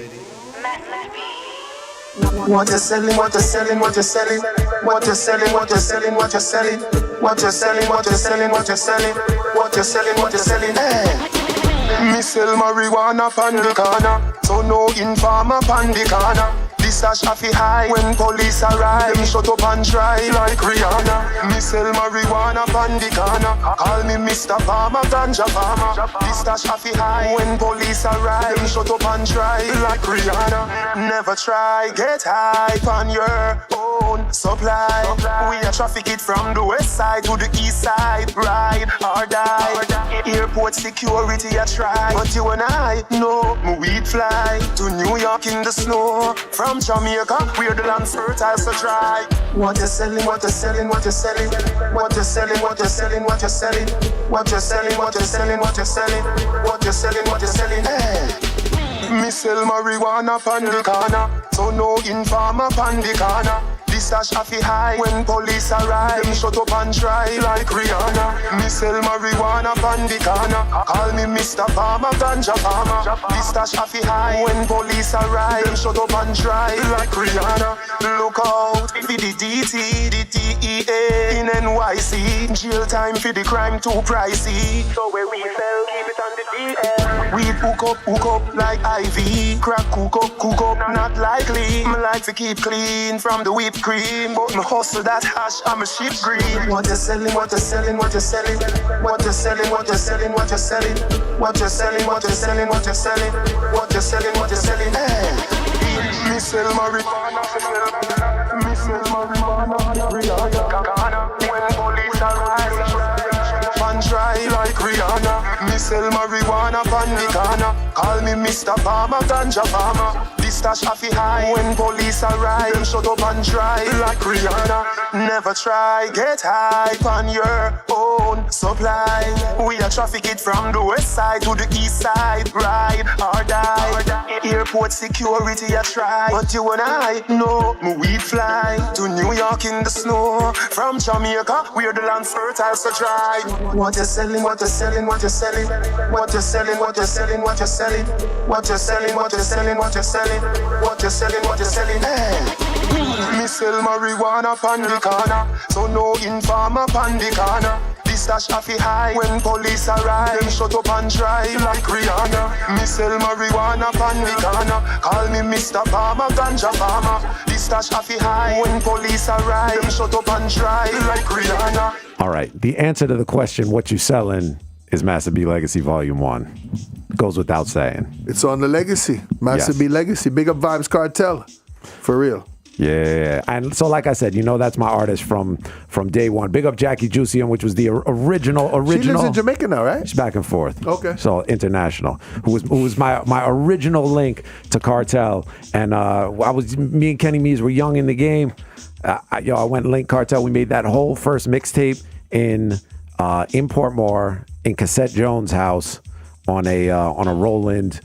What you're selling, what you're selling, what you're selling, what you're selling, what you're selling, what you're selling, what you're selling, what you're selling, what you're selling, what you're selling, what you're selling. Hey, me sell marijuana pan the corner, so no informer pan the corner. This a shafi high when police arrive. Them shut up and try like Rihanna. Me sell marijuana pan the corner. Call me Mr. Farmer, Ganja Farmer. This a shafi high when police arrive. Them shut up and try like Rihanna. Never try get high on your own supply. We a traffic it from the west side to the east side. Ride or die. Airport security a try, but you and I know me weed fly to New York in the snow. From Jamaica, where the land fertile so dry. What you're selling, what you're selling, what you're selling, what you're selling, what you're selling, what you're selling, what you're selling, what you're selling, what you're selling, what you're selling, what you're selling. Hey, me sell marijuana pan the corner, so no informer pan the corner. This a shafi high when police arrive. Them shut up and try like Rihanna. Me sell marijuana pan the corner. Call me Mr. Farmer, Ganja Farmer. This a shafi high when police arrive. Them shut up and try like Rihanna. Look out for the DT, the DEA in NYC. Jail time for the crime too pricey. So where we sell, keep it on the DL. We hook up like IV. Crack cook up, not likely. Me like to keep clean from the whipped cream, but me hustle that hash, I'm a sheep green. What you're selling, what you're selling, what you're selling, what you're selling, what you're selling, what you're selling, what you're selling, what you're selling, what you're selling, what you're selling, what you're selling. Hey, me sell marijuana, me sell marijuana, Rihanna. When police arrive, and try like Rihanna. Me sell marijuana pan the corner. Call me Mr. Farmer, Ganja Farmer. This stash happy high when police arrive. Them shut up and try like Rihanna. Never try get high on your own supply. We a traffic it from the west side to the east side. Ride or die. Airport security a try, but you and I know me weed fly to New York in the snow. From Jamaica, where the land fertile so dry. What you're selling, what you're selling, what you're selling, what you're selling, what you're selling, what you're selling, what you're selling, what you're selling, what you're selling, what you're selling, what you're selling. Hey, me sell marijuana pan the corner, so no informer pan the corner. This stash happy high when police arrive. Them shut up and try like Rihanna. Me sell marijuana pan the corner. Call me Mr. Farmer, Ganja Farmer. This stash happy high when police arrive. Them shut up and try like Rihanna. All right. The answer to the question, what you selling, is Massive B Legacy Volume 1. Goes without saying. It's on the Legacy. Massive B Legacy. Big up Vibes Cartel. For real. Yeah, and so like I said, that's my artist from day one. Big up Jackie Juician, which was the original. She lives in Jamaica now, right? She's back and forth. Okay. So international, who was my original link to Cartel, and me and Kenny Mees were young in the game. I went link Cartel. We made that whole first mixtape in Portmore in Cassette Jones' house on a Roland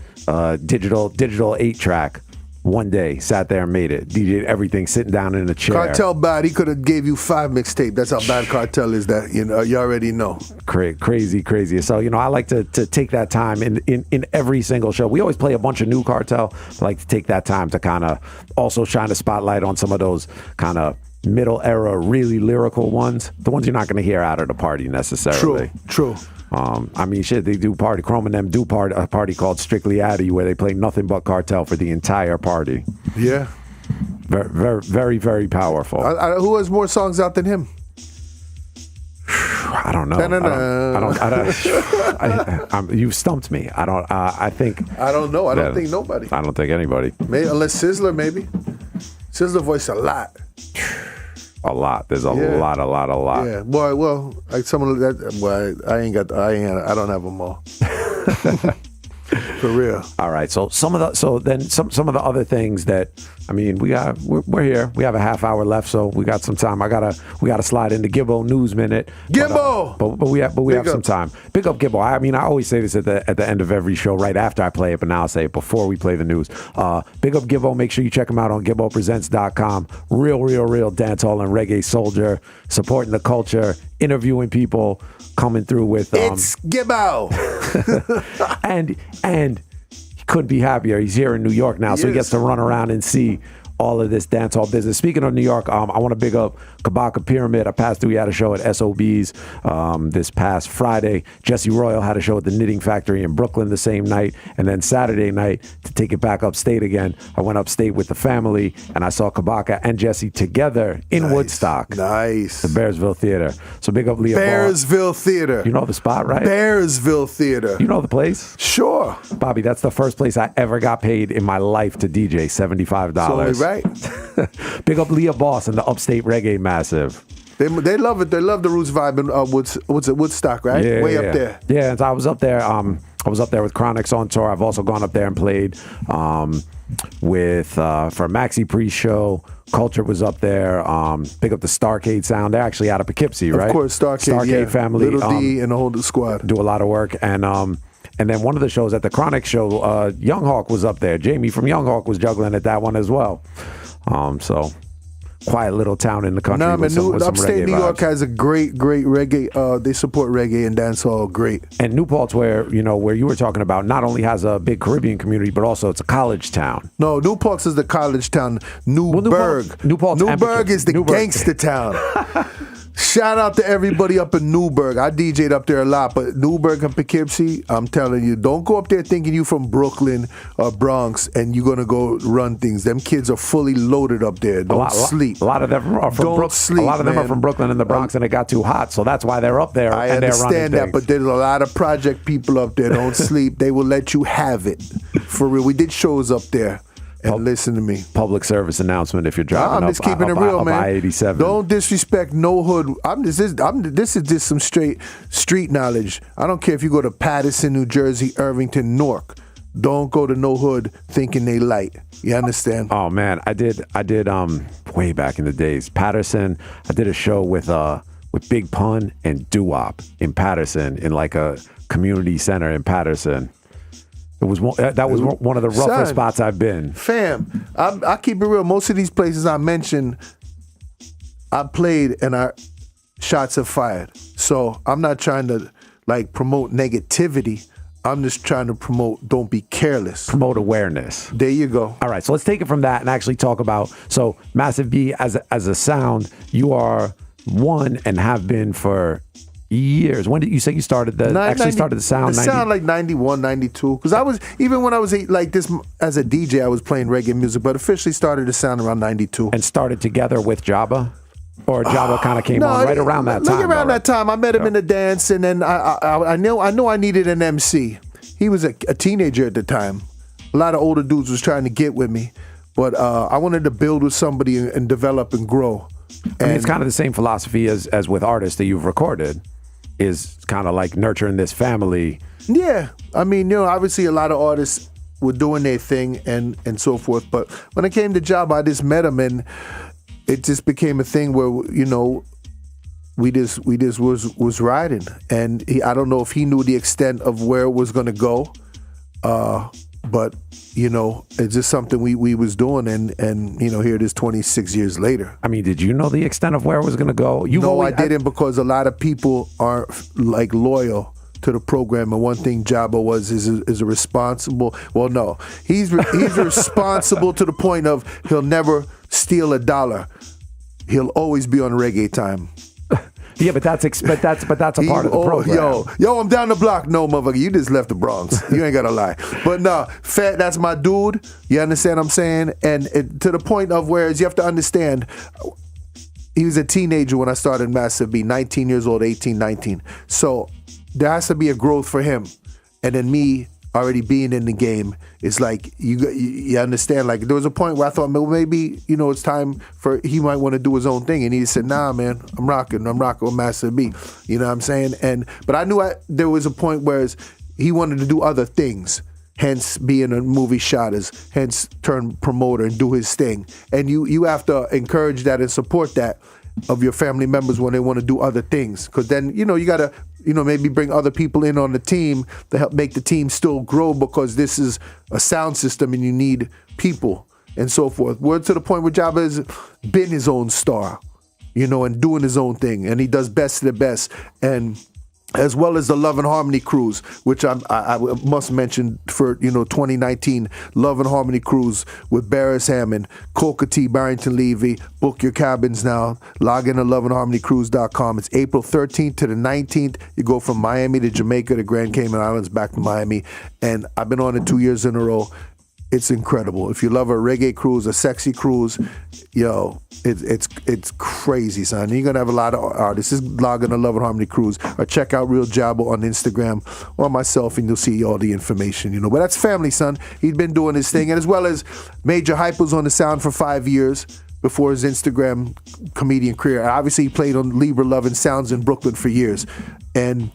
digital 8-track. One day, sat there and made it. DJ'd everything, sitting down in a chair. Cartel bad. He could have gave you 5 mixtape. That's how bad Cartel is. That you already know. Crazy. So I like to take that time in every single show. We always play a bunch of new Cartel. I like to take that time to kind of also shine a spotlight on some of those kind of middle era, really lyrical ones. The ones you're not going to hear out at a party necessarily. True. They do party. Chrome and them do a party called Strictly Addy, where they play nothing but Cartel for the entire party. Yeah. Very, very, very, very powerful. Who has more songs out than him? I don't know. You stumped me. I think. I don't know. I don't think nobody. I don't think anybody. Unless Sizzler, maybe. Sizzler voiced a lot. A lot. There's a lot. Yeah. Boy, well, like some of that. Boy, I don't have them all. For real. All right. So some of the other things that we're here. We have a half hour left, so we got some time. We gotta slide into Gibbo News Minute. Gibbo. But we have some time. Big up Gibbo. I always say this at the end of every show, right after I play it, but now I'll say it before we play the news. Big up Gibbo. Make sure you check him out on GibboPresents.com. Real dancehall and reggae soldier, supporting the culture, interviewing people, coming through with it's Gibbo. and he couldn't be happier. He's here in New York now, so he gets to run around and see all of this dancehall business. Speaking of New York, I want to big up Kabaka Pyramid. I passed through. He had a show at SOB's this past Friday. Jesse Royal had a show at the Knitting Factory in Brooklyn the same night. And then Saturday night, to take it back upstate again, I went upstate with the family, and I saw Kabaka and Jesse together in Woodstock. Nice. The Bearsville Theater. So big up Leah Bearsville Theater. You know the spot, right? Bearsville Theater. You know the place? Sure. Bobby, that's the first place I ever got paid in my life to DJ, $75. It's only right. Big up Leah Boss and the Upstate Reggae Massive. They love it. They love the roots vibe in Woodstock, right? Way up there. Yeah, and I was up there. I was up there with Chronics on tour. I've also gone up there and played with for Maxi pre-show. Culture was up there. Big up the Starcade Sound. They're actually out of Poughkeepsie, right? Of course, Starcade family. Little D and the whole squad do a lot of work. And then one of the shows at the Chronic show, Young Hawk was up there. Jamie from Young Hawk was juggling at that one as well. So quiet little town in the country. With some upstate New York has a great reggae. They support reggae and dancehall great. And Newport's where you were talking about not only has a big Caribbean community, but also it's a college town. No, Newport's is the college town. Newburgh. Newburgh is the gangster town. Shout out to everybody up in Newburgh. I DJ'd up there a lot, but Newburgh and Poughkeepsie, I'm telling you, don't go up there thinking you from Brooklyn or Bronx and you're going to go run things. Them kids are fully loaded up there. Don't sleep. A lot of them are from Brooklyn. A lot of them are from Brooklyn and the Bronx, and it got too hot, so that's why they're up there. I understand that, but there's a lot of project people up there. Don't sleep. They will let you have it. For real. We did shows up there. And listen to me. Public service announcement if you're driving I'm just keeping it real, man. I-87. Don't disrespect no hood. This is just some straight street knowledge. I don't care if you go to Paterson, New Jersey, Irvington, Newark. Don't go to no hood thinking they light. You understand? Oh man, I did way back in the days. Paterson, I did a show with Big Pun and Doo-Wop in Paterson in like a community center in Paterson. That was one of the roughest spots I've been. Fam, I keep it real. Most of these places I mentioned, I played and our shots have fired. So I'm not trying to promote negativity. I'm just trying to promote don't be careless. Promote awareness. There you go. All right, so let's take it from that and actually talk about, so Massive B as a sound, you are one and have been for years. When did you say you started started the sound? The sound like 91, 92. Because I was, even when I was like this as a DJ, I was playing reggae music, but officially started the sound around 92. And started together with Jabba? Or Jabba kind of came on right around that time? Around that time, I met him in the dance, and then I know I needed an MC. He was a teenager at the time. A lot of older dudes was trying to get with me, but I wanted to build with somebody and develop and grow. I mean, it's kind of the same philosophy as with artists that you've recorded, is kind of like nurturing this family. Yeah, I mean, obviously a lot of artists were doing their thing and so forth, but when it came to Jabba, I just met him, and it just became a thing where we just was riding, and I don't know if he knew the extent of where it was going to go, but it's just something we was doing, and here it is 26 years later. I mean, did you know the extent of where it was going to go? I didn't, because a lot of people aren't like loyal to the program, and one thing Jabba is a responsible. Well, no, he's responsible to the point of he'll never steal $1. He'll always be on Reggae Time. Yeah, but that's a part of the program. Yo, I'm down the block. No, motherfucker, you just left the Bronx. You ain't gotta lie. But no, Fat, that's my dude. You understand what I'm saying? And to the point of whereas you have to understand, he was a teenager when I started Massive B, 19 years old, 18, 19. So there has to be a growth for him. And then me already being in the game, it's like you understand. Like there was a point where I thought maybe it's time for he might want to do his own thing, and he said, "Nah, man, I'm rocking with Master B." You know what I'm saying? But I knew there was a point where he wanted to do other things. Hence being a movie shotters, hence turn promoter and do his thing. And you have to encourage that and support that of your family members when they want to do other things, because then you gotta maybe bring other people in on the team to help make the team still grow, because this is a sound system and you need people and so forth. We're to the point where Jabba has been his own star, and doing his own thing, and he does best of the best. And as well as the Love and Harmony Cruise, which I must mention for 2019, Love and Harmony Cruise with Barris Hammond, Coca T, Barrington Levy. Book your cabins now. Log in to loveandharmonycruise.com. It's April 13th to the 19th. You go from Miami to Jamaica to Grand Cayman Islands, back to Miami, and I've been on it 2 years in a row. It's incredible. If you love a reggae cruise, a sexy cruise, it's crazy, son. You're gonna have a lot of artists. Just log on to Love and Harmony Cruise, or check out Real Jabba on Instagram or myself, and you'll see all the information. But that's family, son. He's been doing his thing, and as well as Major Hype was on the sound for 5 years before his Instagram comedian career. And obviously, he played on Libra Love and Sounds in Brooklyn for years, and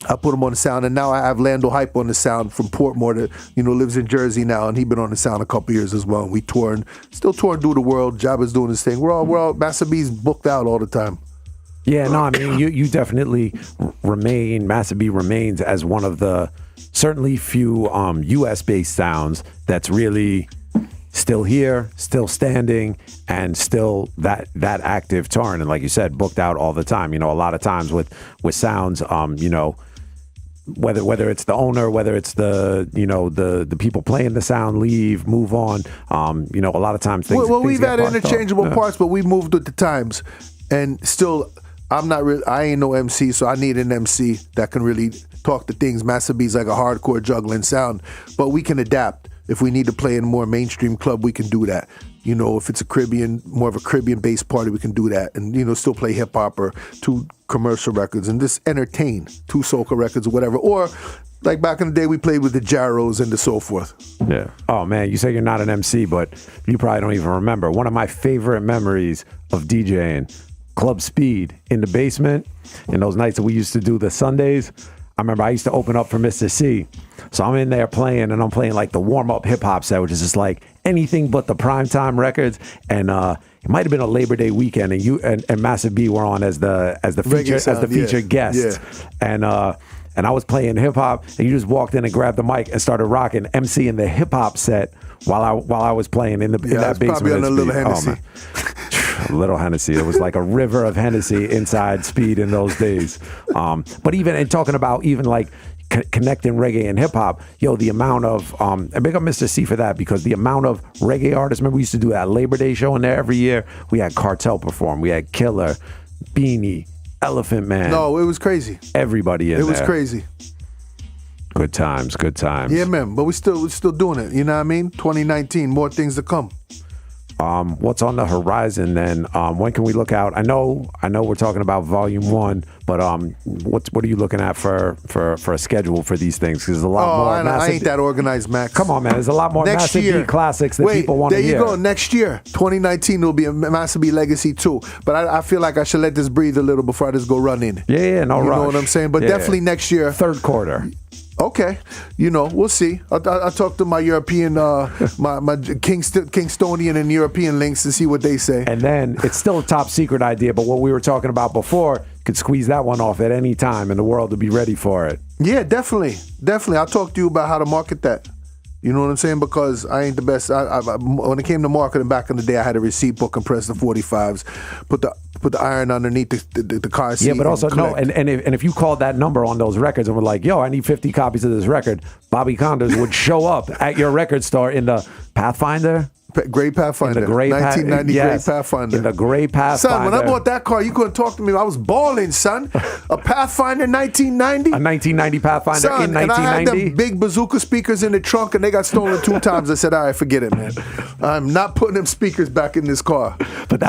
I put him on the sound, and now I have Lando Hype on the sound from Portmore that, lives in Jersey now, and he's been on the sound a couple years as well. And we still touring through the world. Jabba's doing his thing. We're all Master B's booked out all the time. Yeah, no, I mean, you definitely Master B remains as one of the certainly few U.S.-based sounds that's really still here, still standing, and still that active touring. And like you said, booked out all the time. A lot of times with sounds, whether it's the owner, whether it's the people playing the sound leave, move on. A lot of times things. Well, we've had interchangeable parts, but we moved with the times, and still, I ain't no MC, so I need an MC that can really talk to things. Master B's like a hardcore juggling sound, but we can adapt. If we need to play in a more mainstream club, we can do that. If it's more of a Caribbean-based party, we can do that. And, still play hip-hop or 2 commercial records and just entertain, 2 soca records or whatever. Or, like back in the day, we played with the Jarros and so forth. Yeah. Oh, man, you say you're not an MC, but you probably don't even remember. One of my favorite memories of DJing, Club Speed in the basement, in those nights that we used to do the Sundays. I remember I used to open up for Mr. C. So I'm in there playing, and I'm playing like the warm-up hip-hop set, which is just like anything but the primetime records. And it might have been a Labor Day weekend, and you and Massive B were on as the featured guest. Yeah. And I was playing hip-hop, and you just walked in and grabbed the mic and started rocking, emceeing the hip-hop set while I was playing in that basement. Probably on a little Hennessy. A little Hennessy. It was like a river of Hennessy inside Speed in those days. But even in talking about even like connecting reggae and hip hop, the amount of and big up Mr. C for that, because the amount of reggae artists. Remember, we used to do that Labor Day show in there every year. We had Cartel perform. We had Killer, Beanie, Elephant Man. No, it was crazy. Everybody in there. It was crazy. Good times. Good times. Yeah, man. But we're still doing it. You know what I mean? 2019, more things to come. what's on the horizon then? When can we look out? I know we're talking about Volume 1, but what are you looking at for a schedule for these things? Because there's a lot more. I ain't that organized, Max. Come on, man. There's a lot more next Massive year, B classics that people want to hear. There you go. Next year, 2019, will be a Massive B Legacy 2. But I feel like I should let this breathe a little before I just go run in. Yeah, no rush. You know what I'm saying? But definitely next year. Third quarter. Okay, we'll see. I'll talk to my European, my Kingstonian and European links and see what they say. And then it's still a top secret idea, but what we were talking about before, could squeeze that one off at any time, and the world would be ready for it. Yeah, definitely. I'll talk to you about how to market that. You know what I'm saying? Because I ain't the best. When it came to marketing back in the day, I had a receipt book and press the 45s, put the iron underneath the car seat. Yeah, but also if you called that number on those records and were like, yo, I need 50 copies of this record, Bobby Konders would show up at your record store in the Pathfinder. Gray Pathfinder. In the gray 1990 yes, Gray Pathfinder. In the Gray Pathfinder. Son, when I bought that car, you couldn't talk to me. I was balling, son. A Pathfinder 1990? A 1990 Pathfinder son, in 1990? And I had them big bazooka speakers in the trunk, and they got stolen 2 times. I said, all right, forget it, man. I'm not putting them speakers back in this car. But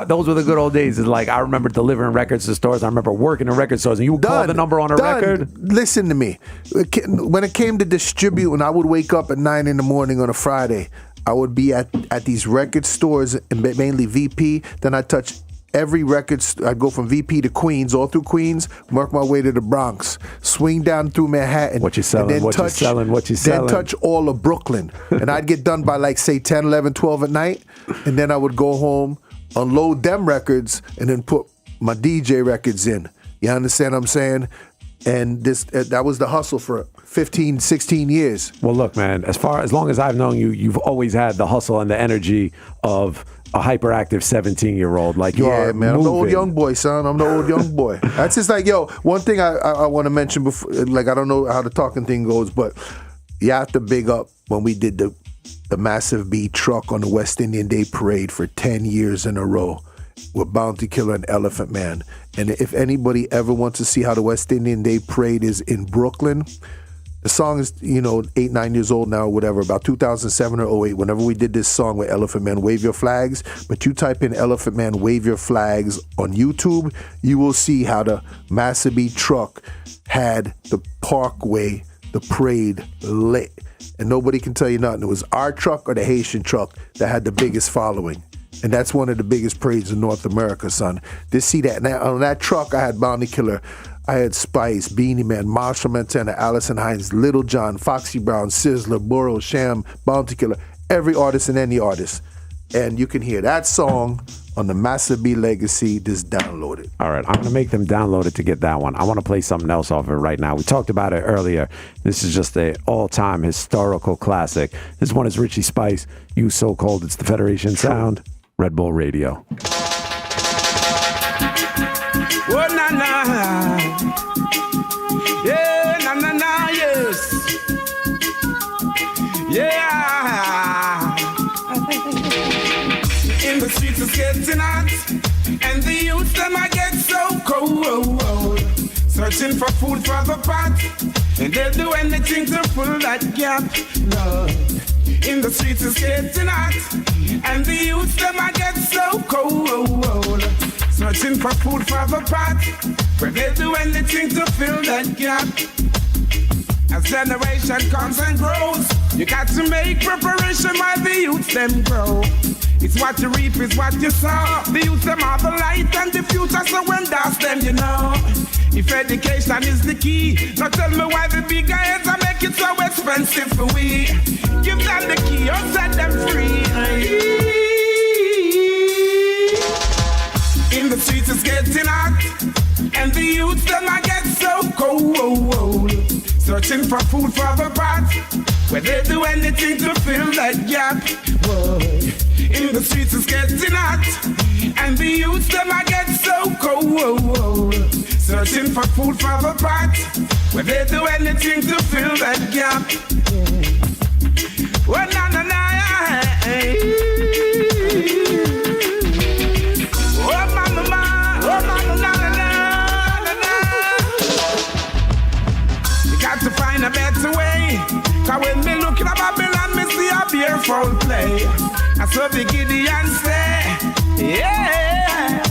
those were the good old days. It's like, I remember delivering records to stores. I remember working in record stores, and you would call the number on a record. Listen to me. When it came to distributing, I would wake up at 9 in the morning on a Friday. I would be at these record stores, mainly VP. Then I touch every record. I'd go from VP to Queens, all through Queens, work my way to the Bronx, swing down through Manhattan. What you selling, what you selling. Then touch all of Brooklyn. And I'd get done by like, say, 10, 11, 12 at night. And then I would go home, unload them records, and then put my DJ records in. You understand what I'm saying? And that was the hustle for 15, 16 years. Well, look, man, as long as I've known you, you've always had the hustle and the energy of a hyperactive 17-year-old. Like you are man. moving. I'm the old young boy, son. I'm the old young boy. That's just like, one thing I want to mention before, like, I don't know how the talking thing goes, but you have to big up when we did the Massive B truck on the West Indian Day Parade for 10 years in a row with Bounty Killer and Elephant Man. And if anybody ever wants to see how the West Indian Day Parade is in Brooklyn, the song is, 8, 9 years old now, whatever, about 2007 or 08, whenever we did this song with Elephant Man, Wave Your Flags. But you type in Elephant Man, Wave Your Flags on YouTube, you will see how the Massive B truck had the parkway, the parade lit. And nobody can tell you nothing. It was our truck or the Haitian truck that had the biggest following. And that's one of the biggest parades in North America, son. To see that. Now, on that truck, I had Bounty Killer, I had Spice, Beanie Man, Marshall Montana, Allison Hines, Little John, Foxy Brown, Sizzler, Burrow, Sham, Bounty Killer, every artist and any artist. And you can hear that song on the Massive B Legacy. Just download it. All right, I'm going to make them download it to get that one. I want to play something else off of it right now. We talked about it earlier. This is just an all-time historical classic. This one is Richie Spice, You So Cold. It's the Federation Sound. Red Bull Radio. Oh, na, na. Yeah, na, na, na, yes. Yeah. In the streets it's getting hot, and the youth them I get so cold. Searching for food for the pot, and they'll do anything to fill that gap. Lord. In the streets it's getting hot, and the youth them I get so cold. Searching for food for the pot, where they do anything to fill that gap. As generation comes and grows, you got to make preparation while the youth them grow. It's what you reap, it's what you sow. The youth them are the light and the future, so when that's them, you know. If education is the key, now tell me why the big guys are make it so expensive for we. Give them the key or set them free. In the streets it's getting hot, and the youth them I get so cold. Searching for food for the pot, where they do anything to fill that gap. Whoa. In the streets it's getting hot, and the youth them I get so cold. Searching for food for the pot, where they do anything to fill that gap. Oh, na, na, na, oh, mama, oh, mama, na, na, na, na. You got to find a better way, 'cause when me looking at Babylon, me see a beer foul play. I saw the Gideon say, yeah.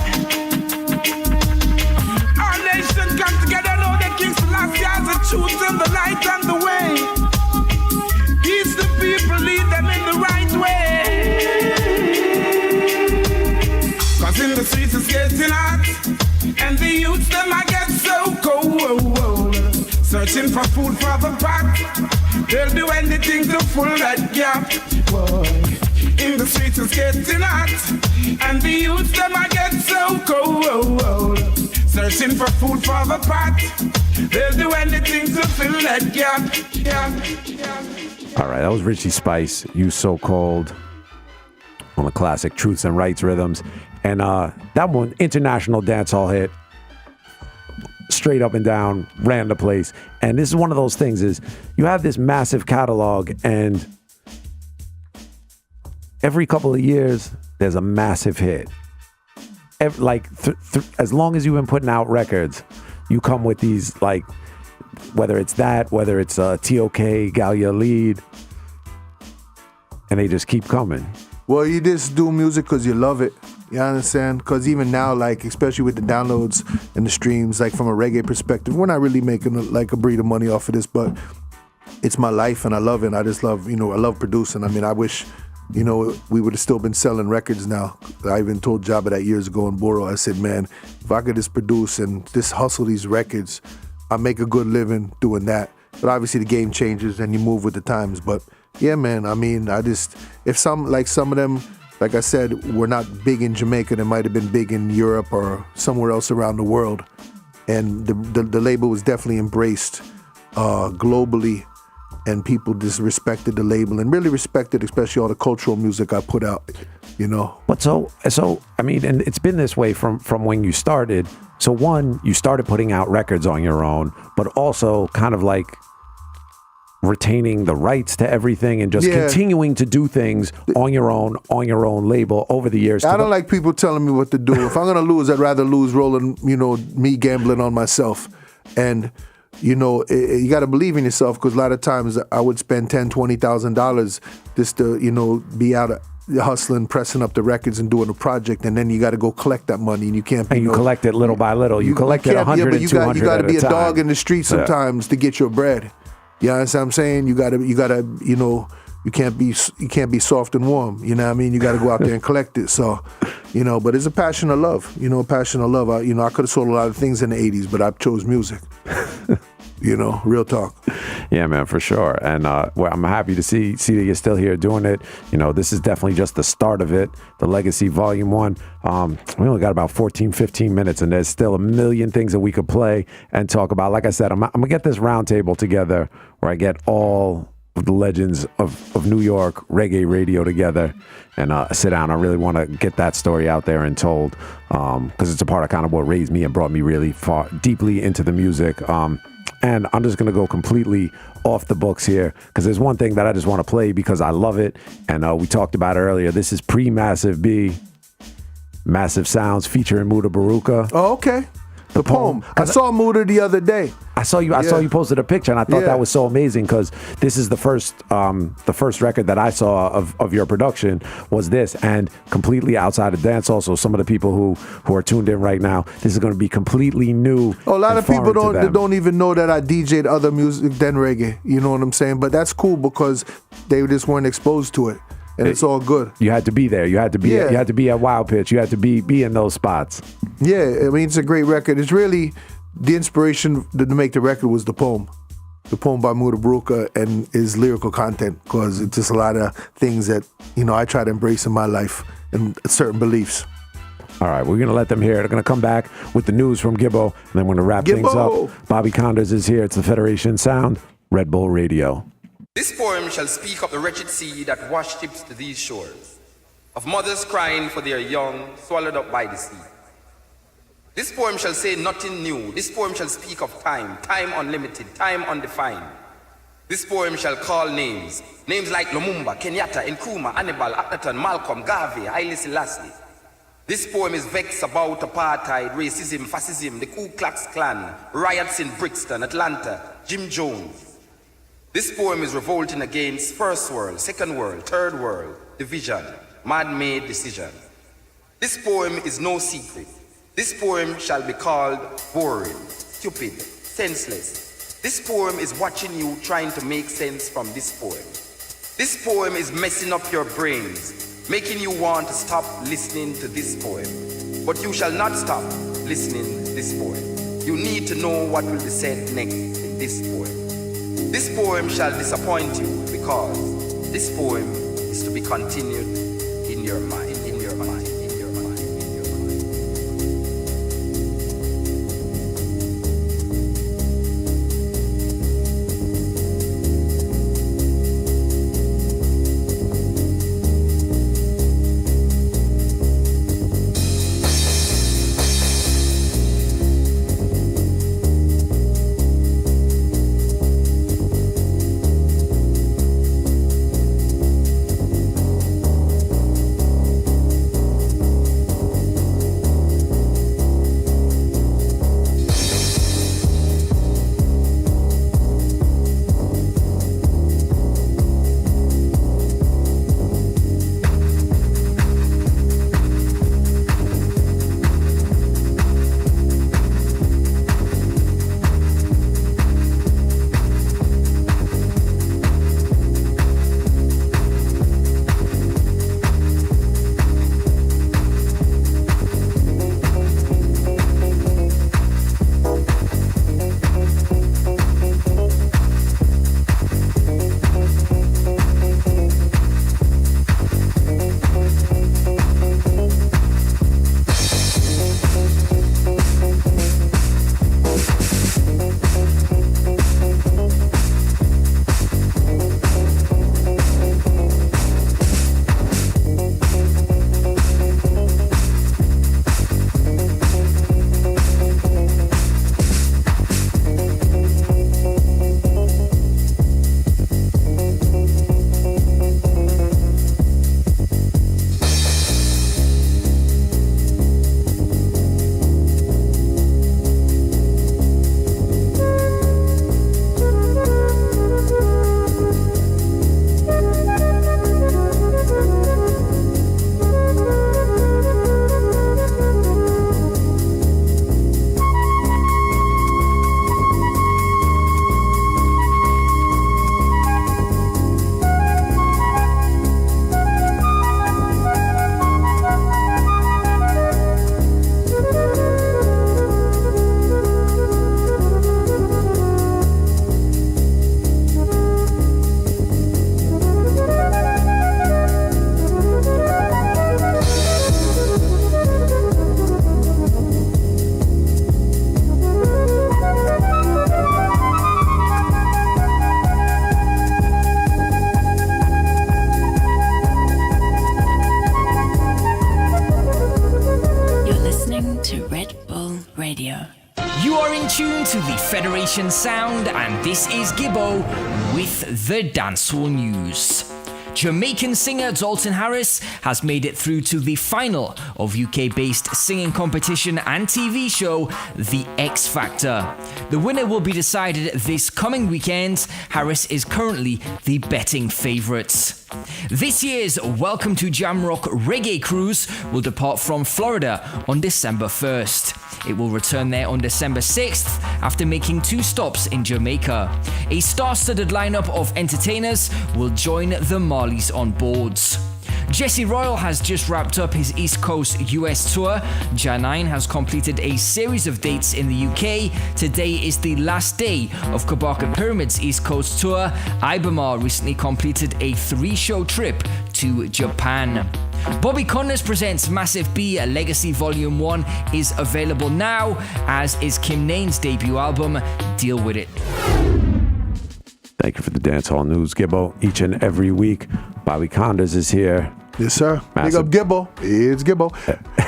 Our nation come together, know that King Selassie has the truth and the light and the way. Teach the people, lead them in the right way. Cause in the streets it's getting hot, and the youths them I get so cold. Searching for food for the pot, they'll do anything to fill that gap. In the streets it's getting hot, and the youths them I get so cold. Searching for food for the pot, they'll do anything to fill that gap. All right, that was Richie Spice, You So Cold, on the classic Truths and Rights rhythms. And that one, international dancehall hit, straight up and down, ran the place. And this is one of those things is you have this massive catalog, and every couple of years, there's a massive hit. As long as you've been putting out records, you come with these, like, whether it's TOK, Galia Lead, and they just keep coming. Well, you just do music because you love it. You understand? Because even now, like, especially with the downloads and the streams, like, from a reggae perspective, we're not really making a breed of money off of this, but it's my life and I love it. I just love, I love producing. I mean, I wish, we would have still been selling records now. I even told Jabba that years ago in Boro. I said, man, if I could just produce and just hustle these records, I make a good living doing that. But obviously the game changes and you move with the times. But yeah, man, I mean, if some of them, like I said, were not big in Jamaica, they might have been big in Europe or somewhere else around the world. And the label was definitely embraced globally, and people just respected the label and really respected especially all the cultural music I put out, But so I mean, and it's been this way from when you started. So one, you started putting out records on your own, but also kind of like retaining the rights to everything and just continuing to do things on your own label over the years. I don't like people telling me what to do. If I'm gonna lose, I'd rather lose rolling, me gambling on myself. And you got to believe in yourself, because a lot of times I would spend $10,000, $20,000 just to be out of hustling, pressing up the records and doing a project, and then you got to go collect that money, and you can't be. And you collect it little by little. You collect it 100 and 200 you got to be a time. dog in the street sometimes to get your bread. You understand what I'm saying? You gotta, you can't be soft and warm. You know what I mean? You got to go out there and collect it. So, but it's a passion of love. A passion of love. I could have sold a lot of things in the '80s, but I chose music. Real talk. Yeah, man, for sure. And I'm happy to see that you're still here doing it. This is definitely just the start of it. The Legacy Volume 1. We only got about 14, 15 minutes, and there's still a million things that we could play and talk about. Like I said, I'm going to get this roundtable together where I get all of the legends of New York reggae radio together and sit down. I really want to get that story out there and told, because it's a part of kind of what raised me and brought me really far, deeply into the music. And I'm just going to go completely off the books here, because there's one thing that I just want to play because I love it. And we talked about it earlier. This is pre-Massive B, Massive Sounds featuring Muda Baruka. Oh, okay. The poem. I saw Muda the other day. I saw you posted a picture, and I thought that was so amazing, because this is the first record that I saw of your production was this, and completely outside of dancehall. So some of the people who are tuned in right now, this is going to be completely new. A lot of people don't even know that I DJ'd other music than reggae. You know what I'm saying? But that's cool because they just weren't exposed to it. And it's all good. You had to be there. You had to be. You had to be at Wild Pitch. You had to be in those spots. Yeah, I mean, it's a great record. It's really the inspiration to make the record was the poem by Muda Baruka and his lyrical content, because it's just a lot of things that I try to embrace in my life and certain beliefs. All right, we're going to let them hear it. They're going to come back with the news from Gibbo, and then we're going to wrap things up. Bobby Konders is here. It's the Federation Sound, Red Bull Radio. This poem shall speak of the wretched sea that washed ships to these shores, of mothers crying for their young, swallowed up by the sea. This poem shall say nothing new. This poem shall speak of time, time unlimited, time undefined. This poem shall call names like Lumumba, Kenyatta, Nkrumah, Hannibal, Akhenaton, Malcolm, Garvey, Haile Selassie. This poem is vexed about apartheid, racism, fascism, the Ku Klux Klan, riots in Brixton, Atlanta, Jim Jones. This poem is revolting against first world, second world, third world division, man-made decision. This poem is no secret. This poem shall be called boring, stupid, senseless. This poem is watching you trying to make sense from this poem. This poem is messing up your brains, making you want to stop listening to this poem. But you shall not stop listening to this poem. You need to know what will be said next in this poem. This poem shall disappoint you because this poem is to be continued in your mind, in your mind, in your mind, in your mind. to the Federation Sound, and this is Gibbo with the Dancehall News. Jamaican singer Dalton Harris has made it through to the final of UK-based singing competition and TV show The X Factor. The winner will be decided this coming weekend. Harris is currently the betting favourite. This year's Welcome to Jamrock Reggae Cruise will depart from Florida on December 1st. It will return there on December 6th after making 2 stops in Jamaica. A star-studded lineup of entertainers will join the Marleys on boards. Jesse Royal has just wrapped up his East Coast US tour. Janine has completed a series of dates in the UK. Today is the last day of Kabaka Pyramid's East Coast tour. Ibamar recently completed a 3-show trip to Japan. Bobby Konders presents Massive B Legacy Volume 1 is available now, as is Kim Nane's debut album, Deal With It. Thank you for the dancehall news, Gibbo. Each and every week, Bobby Konders is here. Yes, sir. Massive. Big up Gibbo. It's Gibbo.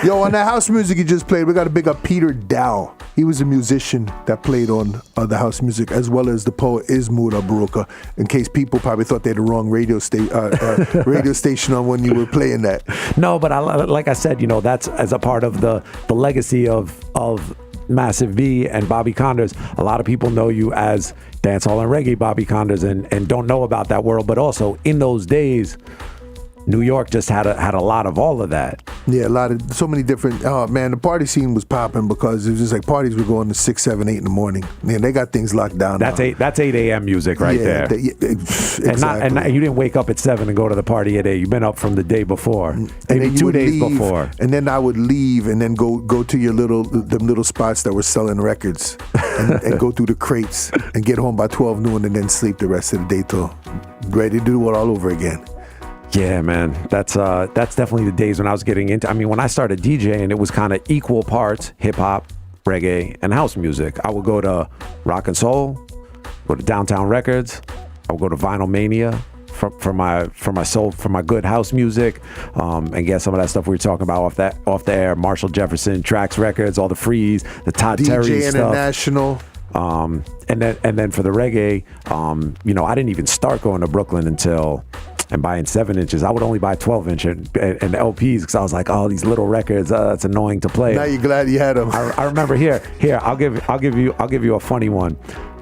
Yo, on that house music you just played, we got to big up Peter Dow. He was a musician that played on the house music, as well as the poet Ismoud Aburuka, in case people probably thought they had the wrong radio station on when you were playing that. No, but like I said, that's as a part of the legacy of Massive B and Bobby Konders. A lot of people know you as dancehall and reggae Bobby Konders and don't know about that world, but also in those days, New York just had a lot of all of that. Yeah, so many different. Oh man, the party scene was popping because it was just like parties were going to 6, 7, 8 in the morning. Man, they got things locked down. That's now. That's 8 a.m. music right there. Exactly. And you didn't wake up at 7 and go to the party at 8. You've been up from the day before, maybe 2 days before. And then I would leave and then go to your little spots that were selling records and go through the crates and get home by 12 noon and then sleep the rest of the day till ready to do it all over again. Yeah, man, that's definitely the days when I was getting into. I mean, when I started DJing, it was kind of equal parts hip hop, reggae, and house music. I would go to Rock and Soul, go to Downtown Records. I would go to Vinyl Mania for my good house music, and get some of that stuff we were talking about off the air. Marshall Jefferson, Trax Records, all the Freeze, the Todd Terry DJ stuff. International. And then for the reggae, I didn't even start going to Brooklyn and buying 7 inches. I would only buy 12 inch and LPs because I was like, oh, these little records, it's annoying to play. Now you're glad you had them. I remember here. I'll give you a funny one.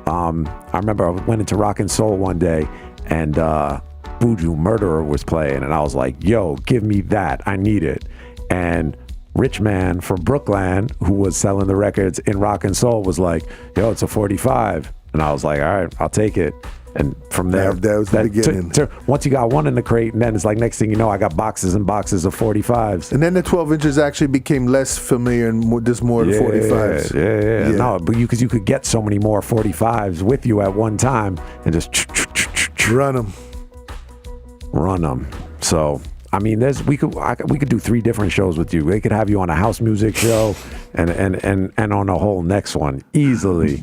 I remember I went into Rock and Soul one day and Buju Murderer was playing, and I was like, yo, give me that. I need it. And Rich Man from Brooklyn, who was selling the records in Rock and Soul, was like, yo, it's a 45. And I was like, all right, I'll take it. And from there, that was the beginning. Once you got one in the crate, and then it's like next thing you know, I got boxes and boxes of 45s. And then the 12 inches actually became less familiar and just more 45s. Yeah. No, but because you could get so many more 45s with you at one time and just run them. So I mean, we could do 3 different shows with you. They could have you on a house music show and on a whole next one easily.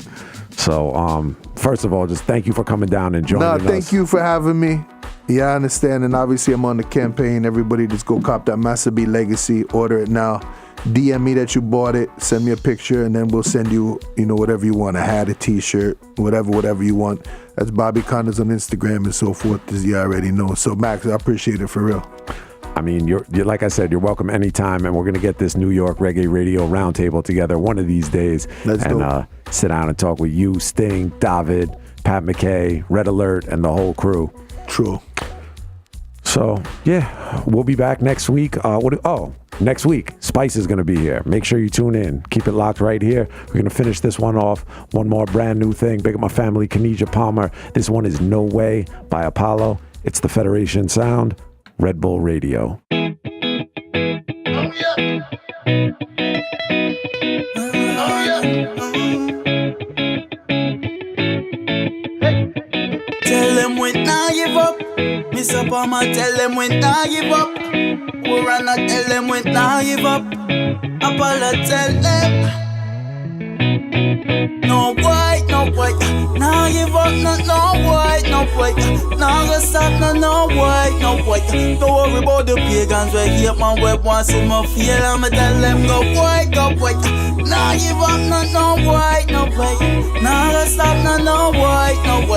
So, first of all, just thank you for coming down and joining us. Thank you for having me. Yeah, I understand. And obviously, I'm on the campaign. Everybody just go cop that Massive B Legacy. Order it now. DM me that you bought it. Send me a picture, and then we'll send you, whatever you want. A hat, a T-shirt, whatever you want. That's Bobby Konders on Instagram and so forth, as you already know. So, Max, I appreciate it for real. I mean, you're like I said, you're welcome anytime, and we're gonna get this New York Reggae Radio Roundtable together one of these days, sit down and talk with you, Sting, David, Pat McKay, Red Alert, and the whole crew. True. So yeah, we'll be back next week. Next week, Spice is gonna be here. Make sure you tune in. Keep it locked right here. We're gonna finish this one off. One more brand new thing. Big up my family, Kenija Palmer. This one is No Way by Apollo. It's the Federation Sound. Red Bull Radio. Tell them we not give up. Mr. Palmer, tell them we not give up. Warana, tell them we not give up. Apollo, tell them. No boy, nah give up, no boy, nah go stop, no boy. Don't worry about the pagans, we hate man, we want see my feel, I'ma tell them go boy. Nah give up, no boy, nah go stop, no boy. Don't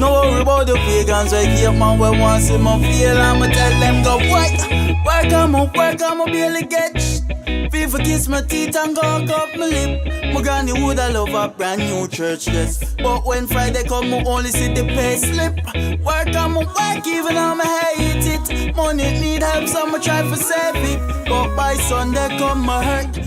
worry about the pagans, we hate man, we want see my feel, I'ma tell them go boy. Work, I'ma barely get. Feel for kiss my teeth and go up my lip. My granny woulda love a brand new church dress, but when Friday come, I only see the pay slip. Work, I'ma work even though I hate it. Money need help, so I'ma try for save it, but by Sunday come my hurt.